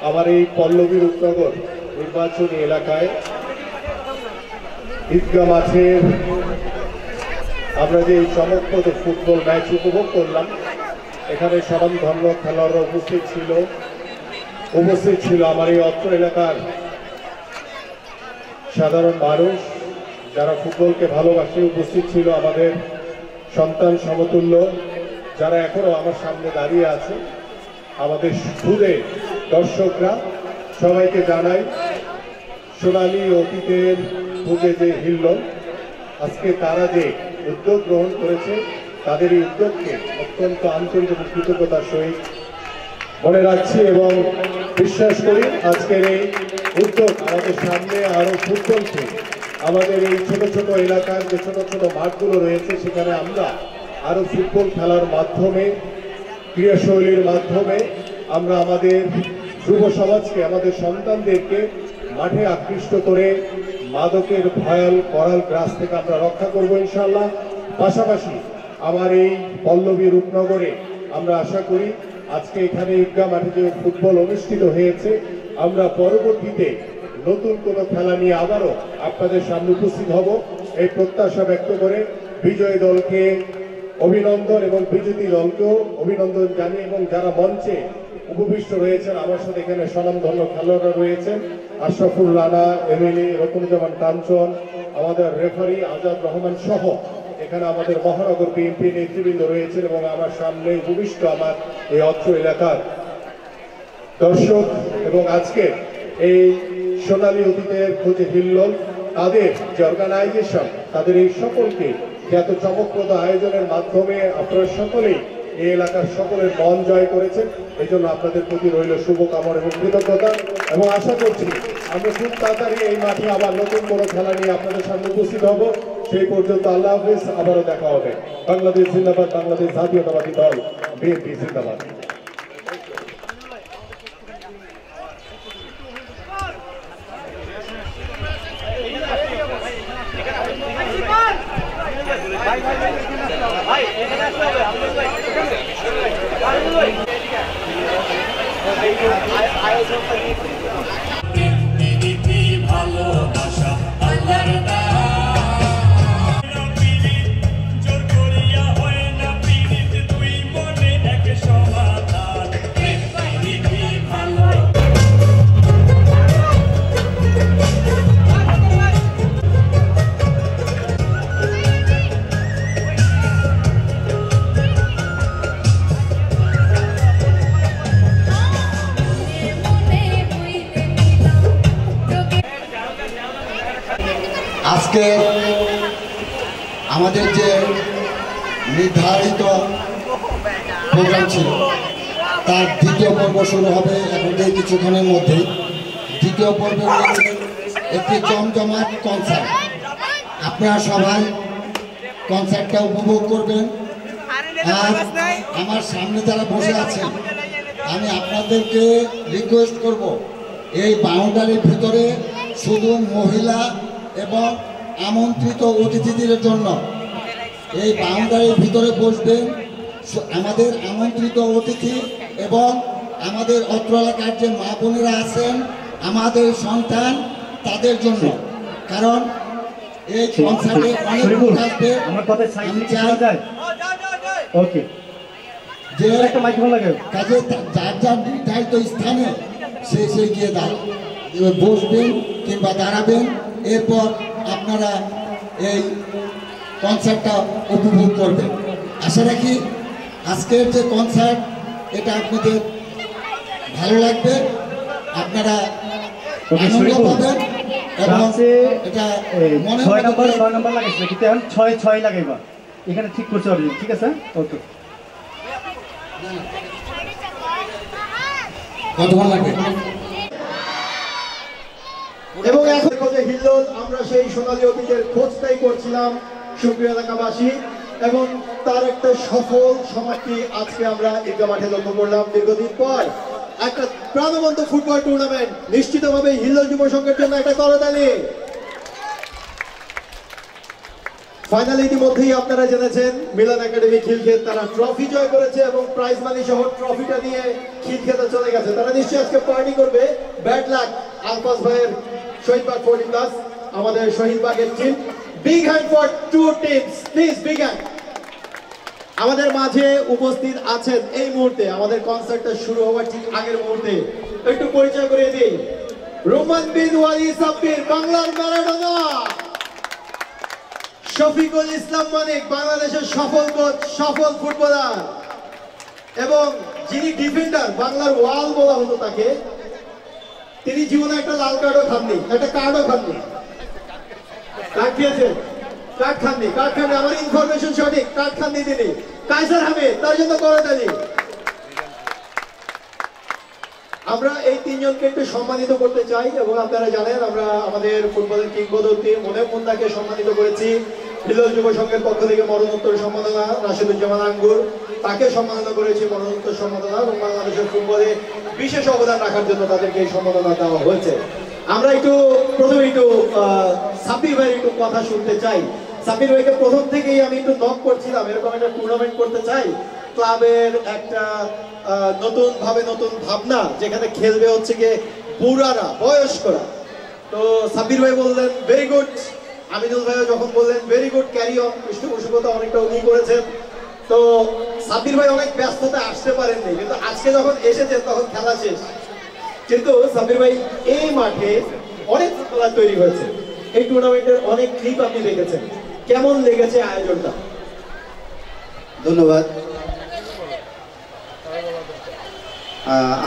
আমার এই পল্লবী রূপনগর নির্বাচনী এলাকায় ঈদগাহ মাঠের আমরা যে এই চমকপ্রদ ফুটবল ম্যাচ উপভোগ করলাম, এখানে স্বনামধন্য খেলোয়াড়রা উপস্থিত ছিল আমার এই অত্র এলাকার সাধারণ মানুষ যারা ফুটবলকে ভালোবাসে। উপস্থিত ছিল আমাদের সন্তান সমতুল্য যারা এখনো আমার সামনে দাঁড়িয়ে আছে, আমাদের খুদে দর্শকরা। সবাইকে জানাই সোনালী অতীতের খুঁজে যে হিল্লোল, আজকে তারা যে উদ্যোগ গ্রহণ করেছে তাদের এই উদ্যোগকে অত্যন্ত আন্তরিক এবং কৃতজ্ঞতার সহিত মনে রাখছি এবং বিশ্বাস করি আজকের এই উদ্যোগ আমাদের সামনে আরো ফুটবলকে আমাদের এই ছোট ছোট এলাকার যে ছোট ছোট মাঠগুলো রয়েছে সেখানে আমরা আরো ফুটবল খেলার মাধ্যমে, ক্রীড়াশৈলীর মাধ্যমে আমরা আমাদের যুব সমাজকে, আমাদের সন্তানদেরকে মাঠে আকৃষ্ট করে মাদকের ভয়াল করাল গ্রাস থেকে আমরা রক্ষা করব ইনশাআল্লাহ। পাশাপাশি আমার এই পল্লবী রূপনগরে আমরা আশা করি আজকে এখানে ঈদগাহ মাঠে যে ফুটবল অনুষ্ঠিত হয়েছে, আমরা পরবর্তীতে নতুন কোনো খেলা নিয়ে আবারও আপনাদের সামনে উপস্থিত হব এই প্রত্যাশা ব্যক্ত করে বিজয়ী দলকে অভিনন্দন এবং বিজেপি দলকেও অভিনন্দন জানিয়ে এবং যারা মঞ্চে উপবিষ্ট রয়েছেন আমার সাথে এখানে স্বনামধন্য খেলোয়াড়রা রয়েছেন, আশরাফুল রানা, এমএলএ রতনুজ্জামান কাঞ্চন, আমাদের রেফারি আজাদ রহমান সহ এখানে আমাদের মহানগর বিএনপি নেতৃবৃন্দ রয়েছেন এবং আমার সামনে উপবিষ্ট আমার এই অত্র এলাকার দর্শক এবং আজকে এই সোনালী অতীতের খোঁজে হিল্লোল তাদের যে অর্গানাইজেশন, তাদের এই সকলকে যে এত চমকপ্রদ আয়োজনের মাধ্যমে আপনারা সকলেই এই এলাকার সকলের মন জয় করেছেন। এই জন্য আপনাদের প্রতি রইল শুভকামনা এবং কৃতজ্ঞতা, এবং আশা করছি আমরা খুব তাড়াতাড়ি এই মাঠে আবার নতুন কোনো খেলা নিয়ে আপনাদের সামনে উপস্থিত হব। সেই পর্যন্ত আল্লাহ হাফেজ, আবারও দেখা হবে। বাংলাদেশ জিন্দাবাদ, বাংলাদেশ জাতীয়তাবাদী দল বিএনপি জিন্দাবাদ। আজকে আমাদের যে নির্ধারিত প্রোগ্রাম ছিল তার দ্বিতীয় পর্ব শুরু হবে এখন এই কিছুক্ষণের মধ্যেই। দ্বিতীয় পর্বে একটি জমজমাট কনসার্ট, আপনারা সবাই কনসার্টটা উপভোগ করবেন। আর আমার সামনে যারা বসে আছেন আমি আপনাদেরকে রিকোয়েস্ট করব, এই বাউন্ডারির ভিতরে শুধু মহিলা এবং আমন্ত্রিত অতিথিদের জন্য এই বাউন্ডারির ভিতরে বসবেন আমাদের আমন্ত্রিত অতিথি এবং আমাদের অত্র এলাকার যে মা বোনেরা আছেন, আমাদের সন্তান, তাদের জন্য। কারণ এই কনসার্টে অনেক লোক আসবে। আমি চাই ওকে যে কাজে যার যার নির্ধারিত স্থানে সে গিয়ে বসবেন কিংবা দাঁড়াবেন। এরপর আপনারা এই কনসার্টটা উপভোগ করবেন। আশা রাখি আজকের যে কনসার্ট এটা আপনাদের ভালো লাগবে, আপনারা আনন্দ পাবেন এবং এটা মনে 6 নাম্বার লাগাইছে কিন্তু এখন 6 লাগাইবা এখানে ঠিক করতে পারবে। ঠিক আছে, ওকে। কতক্ষণ লাগবে? এবং এখন খোঁজে হিল্লোল, আমরা সেই সোনালী অতীতের খোঁজটাই করছিলাম সুপ্রিয় এলাকাবাসী, এবং তার একটা সফল সমাপ্তি আজকে আমরা ঈদগাহ মাঠে লক্ষ্য করলাম। দীর্ঘদিন পর একটা প্রাণবন্ত ফুটবল টুর্নামেন্ট, নিশ্চিতভাবে হিল্লোল যুব সংঘের জন্য একটা করতালি। ফাইনালে ইতিমধ্যেই আপনারা জেনেছেন মিলন একাডেমি খিলক্ষেত তারা ট্রফি জয় করেছে এবং প্রাইজ মানি সহ ট্রফিটা নিয়ে খিলক্ষেতে চলে গেছে। তারা নিশ্চয়ই আজকে পার্টি করবে। ব্যাড লাক আলফাজ ভাইয়ের শহীদবাগ 40+, আমাদের শহীদবাগের team. Big hand for two teams, please big hand. আমাদের মাঝে উপস্থিত আছেন এই মুহূর্তে, আমাদের কনসার্টটা শুরু হওয়ার ঠিক আগের মুহূর্তে একটু পরিচয় করিয়ে দিই। রোমান বিন ওয়ালি সাব্বির, বাংলার ম্যারাডোনা। শফিকুল ইসলাম মানিক, বাংলাদেশের সফল কোচ, সফল ফুটবলার এবং যিনি ডিফেন্ডার, বাংলার ওয়াল বলা হতো তাকে। তিনি জীবনে একটা লাল কার্ডও খাননি, একটা কার্ডও খাননি। কার্ড খেয়েছেন? কার্ড খাননি, কার্ড খাননি। আমার ইনফরমেশন সঠিক, কার্ড খাননি তিনি। কায়সার হামিদ, তার জন্য করতালি। আমরা এই তিনজনকে একটু সম্মানিত করতে চাই এবং আপনারা জানেন আমরা আমাদের ফুটবলের কিংবদন্তি মনে মুন্দাকে সম্মানিত করেছি। হিল্লোল যুব সংঘের পক্ষ থেকে মরণোত্তর সম্মাননা রাশেদুজ্জামান আঙ্গুর, তাকে সম্মাননা করেছি মরণোত্তর সম্মাননা, এবং বাংলাদেশের ফুটবলে বিশেষ অবদান রাখার জন্য তাদেরকে এই সম্মাননা দেওয়া হয়েছে। আমরা একটু প্রথমে একটু সাব্বির ভাইয়ের একটু কথা শুনতে চাই। সাব্বির ভাইকে প্রথম থেকেই আমি একটু নক করছিলাম, এরকম একটা টুর্নামেন্ট করতে চাই, ক্লাবের একটা নতুন ভাবনা, যেখানে খেলবে হচ্ছে গিয়ে বুড়ারা, বয়স্করা। তো সাব্বির ভাই বললেন ভেরি গুড, আমিনুল ভাইও যখন বললেন ভেরি গুড, ক্যারি অন। পৃষ্ঠপোষকতা অনেকটা উনি করেছেন। তো সাব্বির ভাই অনেক ব্যস্ততা আসতে পারেননি, কিন্তু আজকে যখন এসেছেন তখন খেলা শেষ। কিন্তু সাব্বির ভাই এই মাঠে অনেক ফুটবলার তৈরি হয়েছে, এই টুর্নামেন্টের অনেক ক্লিপ আপনি দেখেছেন, কেমন লেগেছে আয়োজনটা? ধন্যবাদ।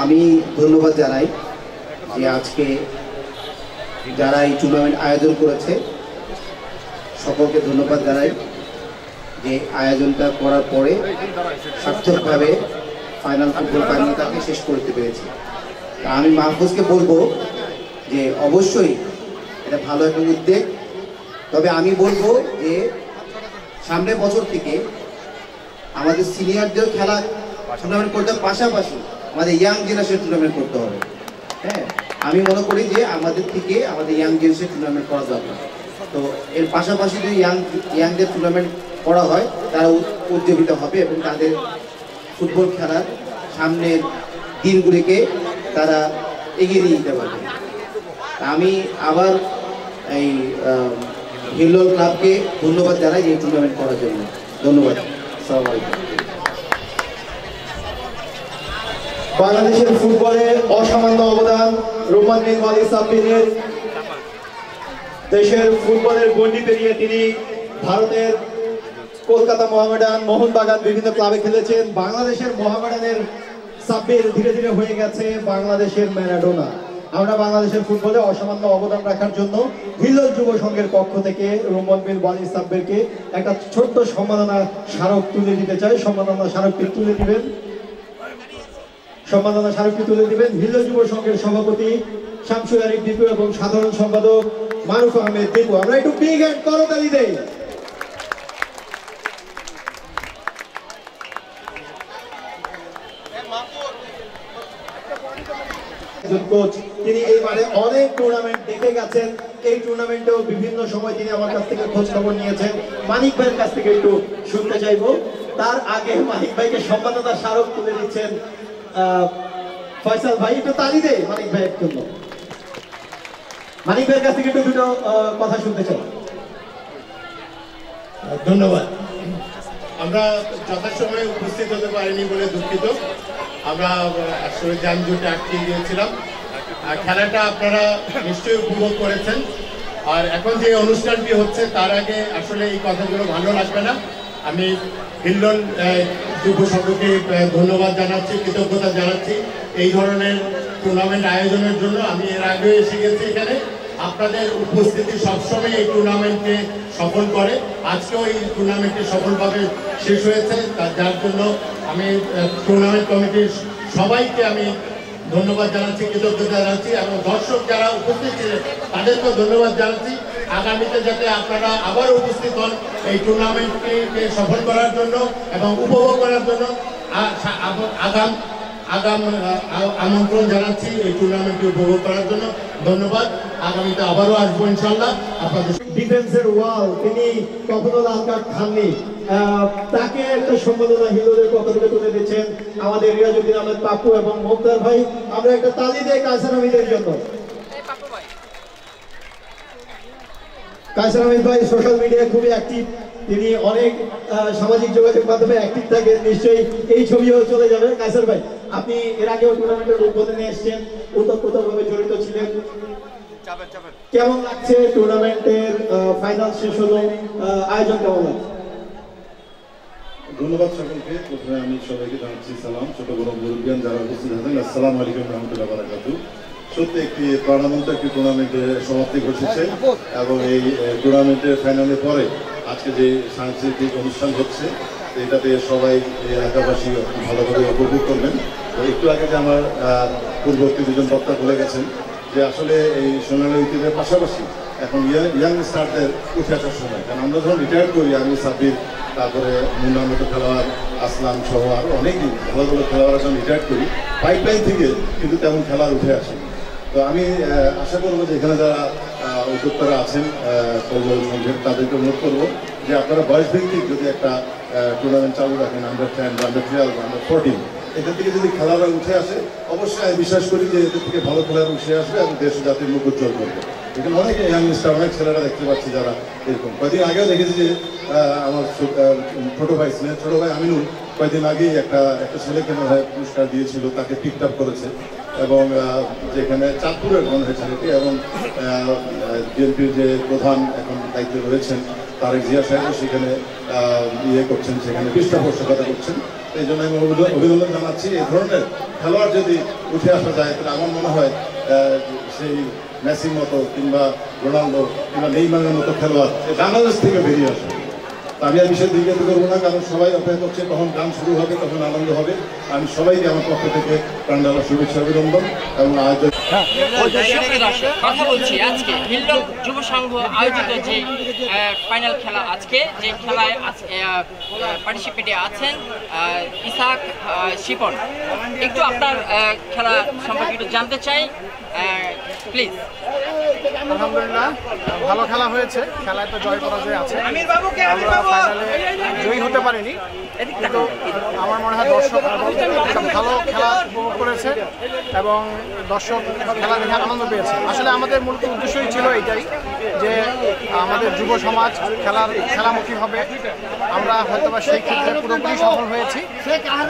আমি ধন্যবাদ জানাই যে আজকে যারা এই টুর্নামেন্ট আয়োজন করেছে সকলকে ধন্যবাদ জানাই। যে আয়োজনটা করার পরে সার্থকভাবে ফুটবল ফাইনালটাকে শেষ করতে পেরেছি। আমি মাহফুজকে বলবো যে অবশ্যই এটা ভালো একটা উদ্যোগ, তবে আমি বলবো যে সামনের বছর থেকে আমাদের সিনিয়রদের খেলা টুর্নামেন্ট করতে পাশাপাশি আমাদের ইয়াং জেনারেশন টুর্নামেন্ট করতে হবে। হ্যাঁ, আমি মনে করি যে আমাদের থেকে আমাদের ইয়াং জেনারেশন টুর্নামেন্ট করা দরকার। তো এর পাশাপাশি যদি ইয়াংদের টুর্নামেন্ট করা হয় তারা উজ্জীবিত হবে এবং তাদের ফুটবল খেলার সামনের দিনগুলিকে তারা এগিয়ে নিয়ে যেতে পারবে। আমি আবার এই হিল্লোল ক্লাবকে ধন্যবাদ জানাই এই টুর্নামেন্ট করার জন্য। ধন্যবাদ। আসসালামু আলাইকুম। বাংলাদেশের ফুটবলে অসামান্য অবদান রোমান বিন ওয়ালি সাব্বিরের। দেশের ফুটবলের গণ্ডি পেরিয়ে তিনি ভারতের কলকাতা মোহামেডান, মোহনবাগান বিভিন্ন ক্লাবে খেলেছেন। বাংলাদেশের মোহামেডানের সাব্বির ধীরে ধীরে হয়ে গেছে বাংলাদেশের ম্যারাডোনা। আমরা বাংলাদেশের ফুটবলে অসামান্য অবদান রাখার জন্য হিল্লোল যুব সংঘের পক্ষ থেকে রোমান বিন ওয়ালি সাব্বিরকে একটা ছোট্ট সম্মাননা স্মারক তুলে দিতে চাই। সম্মাননা স্মারকটি তুলে দিবেন হিল্লোল যুব সংঘের সভাপতি শামসুল আরিফ দীপু এবং সাধারণ সম্পাদক মারুফ আহমেদ দীপু। আমরা একটু বিগ হ্যান্ড করতালি দেই। কোচ, তিনি এইবারে অনেক টুর্নামেন্ট দেখে গেছেন। এই টুর্নামেন্টেও বিভিন্ন সময় তিনি আমার কাছ থেকে খোঁজ খবর নিয়েছেন। মানিক ভাইয়ের কাছ থেকে একটু শুনতে চাইবো। তার আগে মানিক ভাইকে সম্মাননা স্মারক তুলে দিচ্ছেন ফয়সাল ভাই। একটু তালি দেয় মানিক ভাইয়ের জন্য। মানিক ভাইয়ের কাছ থেকে একটু দুটো কথা শুনতে চাই। ধন্যবাদ। আমরা যথাসময়ে উপস্থিত হতে পারিনি বলে দুঃখিত। আমরা আসলে যানজটে আটকে গিয়েছিলাম। খেলাটা আপনারা নিশ্চয়ই উপভোগ করেছেন। আর এখন যে অনুষ্ঠানটি হচ্ছে তার আগে আসলে এই কথাগুলো ভালো লাগবে না। আমি হিল্লোল যুব সংঘকে ধন্যবাদ জানাচ্ছি, কৃতজ্ঞতা জানাচ্ছি এই ধরনের টুর্নামেন্ট আয়োজনের জন্য। আমি এর আগে এসে গেছি এখানে। আপনাদের উপস্থিতি সবসময় এই টুর্নামেন্টকে সফল করে। আজকেও এই টুর্নামেন্টটি সফলভাবে শেষ হয়েছে, যার জন্য আমি টুর্নামেন্ট কমিটির সবাইকে আমি ধন্যবাদ জানাচ্ছি, কৃতজ্ঞতা জানাচ্ছি এবং দর্শক যারা উপস্থিত ছিলেন তাদেরকেও ধন্যবাদ জানাচ্ছি। আগামীতে যাতে আপনারা আবার উপস্থিত হন এই টুর্নামেন্টকে সফল করার জন্য এবং উপভোগ করার জন্য আগাম আমন্ত্রণ জানাচ্ছি এই টুর্নামেন্টটি উপভোগ করার জন্য। ধন্যবাদ। আগামীতে আবারও আসবো ইনশাল্লাহ। আপনাদের ডিফেন্সের ওয়াল, তিনি কখনো লাল কার্ড খাননি। তাকে একটা সম্মাননা হিল্লোলের পক্ষ থেকে তুলে দিচ্ছেন আমাদের রিয়াজউদ্দিন আহমেদ পাপ্পু এবং মুক্তার ভাই। আমরা একটা তালি দেই কায়সার আহমেদের জন্য। কায়সার আহমেদ ভাই সোশ্যাল মিডিয়ায় খুবই অ্যাক্টিভ। তিনি অনেক সামাজিক যোগাযোগ মাধ্যমে অ্যাক্টিভ থাকেন। নিশ্চয়ই এই ছবিও চলে যাবে। কায়সার ভাই, আপনি এর আগেও টুর্নামেন্টের উদ্বোধনে এসেছেন, ওতপ্রোতভাবে জড়িত ছিলেন। কেমন লাগছে টুর্নামেন্টের ফাইনাল শেষ হলো, আয়োজন কেমন লাগছে? ধন্যবাদ সকলকে। প্রথমে আমি সবাইকে জানাচ্ছি সালাম। ছোট বড় মুরব্বিয়ান যারা উপস্থিত আছেন, আসসালামু আলাইকুম রহমতুল্লাহ বারাকাতুহু। সত্যি একটি প্রাণবন্ত একটি টুর্নামেন্টের সমাপ্তি ঘটেছে এবং এই টুর্নামেন্টের ফাইনালের পরে আজকে যে সাংস্কৃতিক অনুষ্ঠান হচ্ছে এটাতে সবাই এলাকাবাসী ভালোভাবে উপভোগ করবেন। তো একটু আগে যে আমার পূর্ববর্তী দুজন বক্তা বলে গেছেন যে আসলে এই সোনালী ঐতিহ্যের পাশাপাশি এখন ইয়াং স্টারদের উঠে আসার সময়। কারণ আমরা যখন রিটায়ার করি, আমি সাব্বির, তারপরে মুন্নার মতো খেলোয়াড়, আসলাম সহ আরও অনেকই ভালো ভালো খেলোয়াড় যখন রিটায়ার করি, পাইপলাইন থেকে কিন্তু তেমন খেলোয়াড় উঠে আসে। তো আমি আশা করবো যে এখানে যারা উদ্যোক্তারা আছেন কৌশল সংঘের, তাদেরকে অনুরোধ করবো যে আপনারা বয়সভিত্তিক যদি একটা টুর্নামেন্ট চালু রাখেন, আন্ডার 10, আন্ডার 12, আন্ডার 14, এখান থেকে যদি খেলোয়াড়রা উঠে আসে, অবশ্যই আমি বিশ্বাস করি যে এদের থেকে ভালো খেলোয়াড় উঠে আসবে এবং দেশ জাতির মুখ উজ্জ্বল করবে। এখানে অনেক ইয়াংস্টার, অনেক ছেলেরা দেখতে পাচ্ছি যারা এরকম। কয়েকদিন আগেও দেখেছি যে আমার ছোটো ভাই ছিলেন, ছোটো ভাই আমিনুল কয়েকদিন আগেই একটা ছেলেকে মনে হয় পুরস্কার দিয়েছিল, তাকে পিক আপ করেছে এবং যেখানে চাঁদপুরের মনে হয় ছেলেটি এবং বিএনপির যে প্রধান এখন দায়িত্বে রয়েছেন তারেক জিয়া সাহেব সেখানে করছেন, সেখানে পৃষ্ঠপোষকতা করছেন। এই জন্য আমি অভিনন্দন জানাচ্ছি। এই ধরনের খেলোয়াড় যদি উঠে আসা যায় তাহলে আমার মনে হয় সেই মেসির মতো কিংবা রোনাল্ডো কিংবা নেইমারের মতো খেলোয়াড় বাংলাদেশ থেকে বেরিয়ে আসবে। আমি আর বিষয়ে জিজ্ঞাসা করবো না, কারণ সবাই অপেক্ষা করছে কখন গান শুরু হবে, কখন আনন্দ হবে। আমি সবাইকে আমার পক্ষ থেকে প্রাণঢালা শুভেচ্ছা অভিনন্দন এবং আয়োজন। কথা বলছি আজকে হিল্লোল যুব সংঘ আয়োজিত যে ফাইনাল খেলা, আজকে যে খেলায় পার্টিসিপেটে আছেন ইসাক, শিপন, একটু আপনার খেলা সম্পর্কে একটু জানতে চাই প্লিজ। আলহামদুলিল্লাহ, ভালো খেলা হয়েছে। খেলায় তো জয় পরাজয় আছে। আমরা ফাইনালে জয়ী হতে পারিনি, কিন্তু আমার মনে হয় দর্শক ভালো খেলা উপভোগ করেছে এবং দর্শক খেলা দেখে আনন্দ পেয়েছে। আসলে আমাদের মূলত উদ্দেশ্যই ছিল এইটাই যে আমাদের যুব সমাজ খেলামুখী হবে। আমরা হয়তো বা সেই ক্ষেত্রে পুরোপুরি সফল হয়েছি।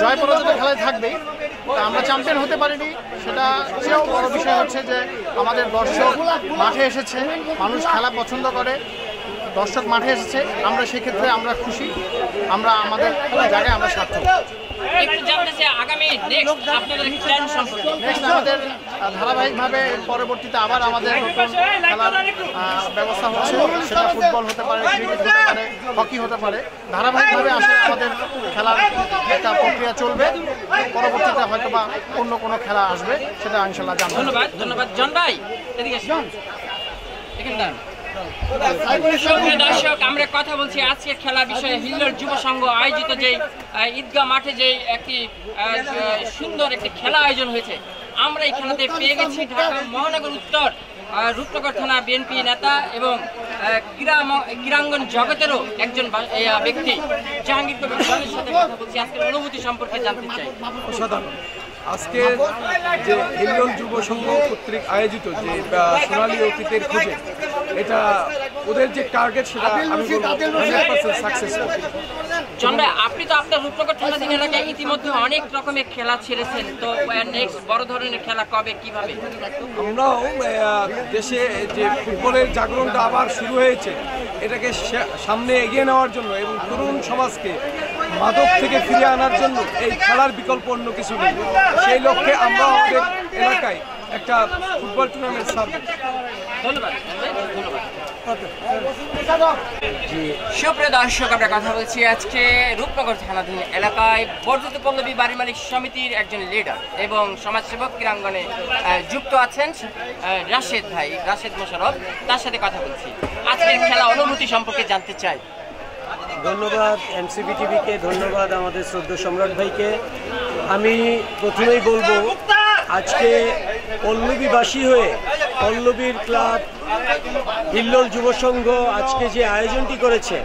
জয় পরাজয় তো খেলায় থাকবেই, আমরা চ্যাম্পিয়ন হতে পারিনি, সেটা চেয়েও বড় বিষয় হচ্ছে যে আমাদের দর্শক মাঠে এসেছে, মানুষ খেলা পছন্দ করে, দর্শক মাঠে এসেছে, আমরা সেক্ষেত্রে আমরা খুশি, আমরা আমাদের জায়গায় আমরা সার্থক। নেক্সট আমাদের ধারাবাহিকভাবে পরবর্তীতে আবার আমাদের নতুন খেলার ব্যবস্থা হচ্ছে, সেটা ফুটবল হতে পারে, ক্রিকেট হতে পারে, হকি হতে পারে। ধারাবাহিকভাবে আসলে আমাদের খেলার একটা প্রক্রিয়া চলবে, পরবর্তীতে হয়তো বা অন্য কোনো খেলা আসবে, সেটা ইনশাল্লাহ জানবো। ধন্যবাদ। ধন্যবাদ জন ভাই, এদিকে দর্শক আমরা কথা বলছি আজকের খেলা বিষয়ে। হিল্লোল যুব সংঘ আয়োজিত যে ঈদগাহ মাঠে যে একটি সুন্দর একটি খেলা আয়োজন হয়েছে, আমরা এই খেলাতে পেয়ে গেছি ঢাকা মহানগর উত্তর রূপনগর থানা বিএনপি নেতা এবং ক্রীড়াঙ্গন জগতেরও একজন ব্যক্তি জাহাঙ্গীর কবির খানের সাথে কথা বলছি। আজকের অনুভূতি সম্পর্কে জানতে চাই। আজকে যে হিল্লোল যুব সংঘ কর্তৃক আয়োজিত যে সোনালী অতীতের খুঁজে, এটা ওদের যে টার্গেট সেটা আমি বলবো 100% সাকসেসফুল। জন ভাই, আপনি তো আপনার রূপনগর থানাধীন এলাকায় ইতিমধ্যে অনেক রকমের খেলা ছেড়েছেন, তো নেক্সট বড় ধরনের খেলা কবে, কিভাবে? আমরাও দেশে যে ফুটবলের জাগরণটা আবার শুরু হয়েছে, এটাকে সামনে এগিয়ে নেওয়ার জন্য এবং তরুণ সমাজকে মাদক থেকে ফিরিয়ে আনার জন্য এই খেলার বিকল্প অন্য কিছু নেই। সেই লক্ষ্যে আমরা আমাদের এলাকায় একটা ফুটবল টুর্নামেন্ট সার্ভ। ধন্যবাদ। সুপ্রিয় দর্শক, আমরা কথা বলছি আজকে রূপনগর থানাধীন এলাকায় বর্ধিত পল্লবী বাড়ি মালিক সমিতির একজন লিডার এবং সমাজসেবক ক্রীড়াঙ্গনে যুক্ত আছেন রাশেদ ভাই, রাশেদ মোশাররফ, তার সাথে কথা বলছি। আজকের খেলা অনুভূতি সম্পর্কে জানতে চাই। ধন্যবাদ এমসিবি টিভিকে, ধন্যবাদ আমাদের শ্রদ্ধেয় সম্রাট ভাইকে। আমি প্রথমেই বলবো, আজকে পল্লবীবাসী হয়ে পল্লবীর ক্লাব হিল্লোল যুব সংঘ আজকে যে আয়োজনটি করেছে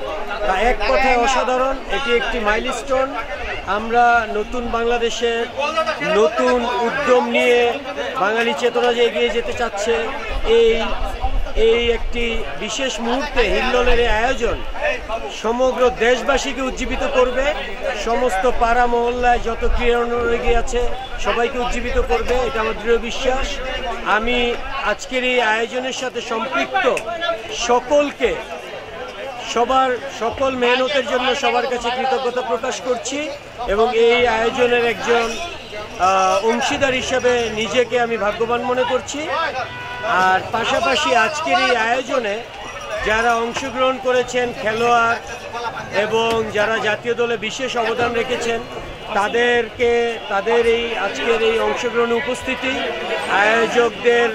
তা এক কথায় অসাধারণ। এটি একটি মাইলস্টোন। আমরা নতুন বাংলাদেশের নতুন উদ্যম নিয়ে বাঙালি চেতনা যে এগিয়ে যেতে চাচ্ছে, এই একটি বিশেষ মুহূর্তে হিল্লোলের আয়োজন সমগ্র দেশবাসীকে উজ্জীবিত করবে। সমস্ত পাড়া মহল্লায় যত ক্রীড়ানুরাগী আছে সবাইকে উজ্জীবিত করবে, এটা আমার দৃঢ় বিশ্বাস। আমি আজকের এই আয়োজনের সাথে সম্পৃক্ত সকলকে, সকল মেহনতের জন্য সবার কাছে কৃতজ্ঞতা প্রকাশ করছি এবং এই আয়োজনের একজন অংশীদার হিসেবে নিজেকে আমি ভাগ্যবান মনে করছি। আর পাশাপাশি আজকের এই আয়োজনে যারা অংশগ্রহণ করেছেন, খেলোয়াড় এবং যারা জাতীয় দলে বিশেষ অবদান রেখেছেন, তাদের এই আজকের এই অংশগ্রহণে উপস্থিতি, আয়োজকদের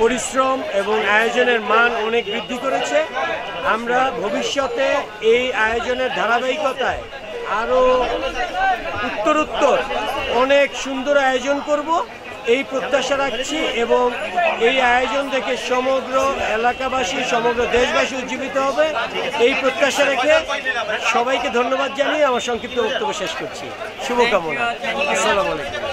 পরিশ্রম এবং আয়োজনের মান অনেক বৃদ্ধি করেছে। আমরা ভবিষ্যতে এই আয়োজনের ধারাবাহিকতায় আরও উত্তরোত্তর অনেক সুন্দর আয়োজন করব, এই প্রত্যাশা রাখছি এবং এই আয়োজন দেখে সমগ্র এলাকাবাসী, সমগ্র দেশবাসী উজ্জীবিত হবে, এই প্রত্যাশা রেখে সবাইকে ধন্যবাদ জানিয়ে আমার সংক্ষিপ্ত বক্তব্য শেষ করছি। শুভকামনা। আসসালামু আলাইকুম।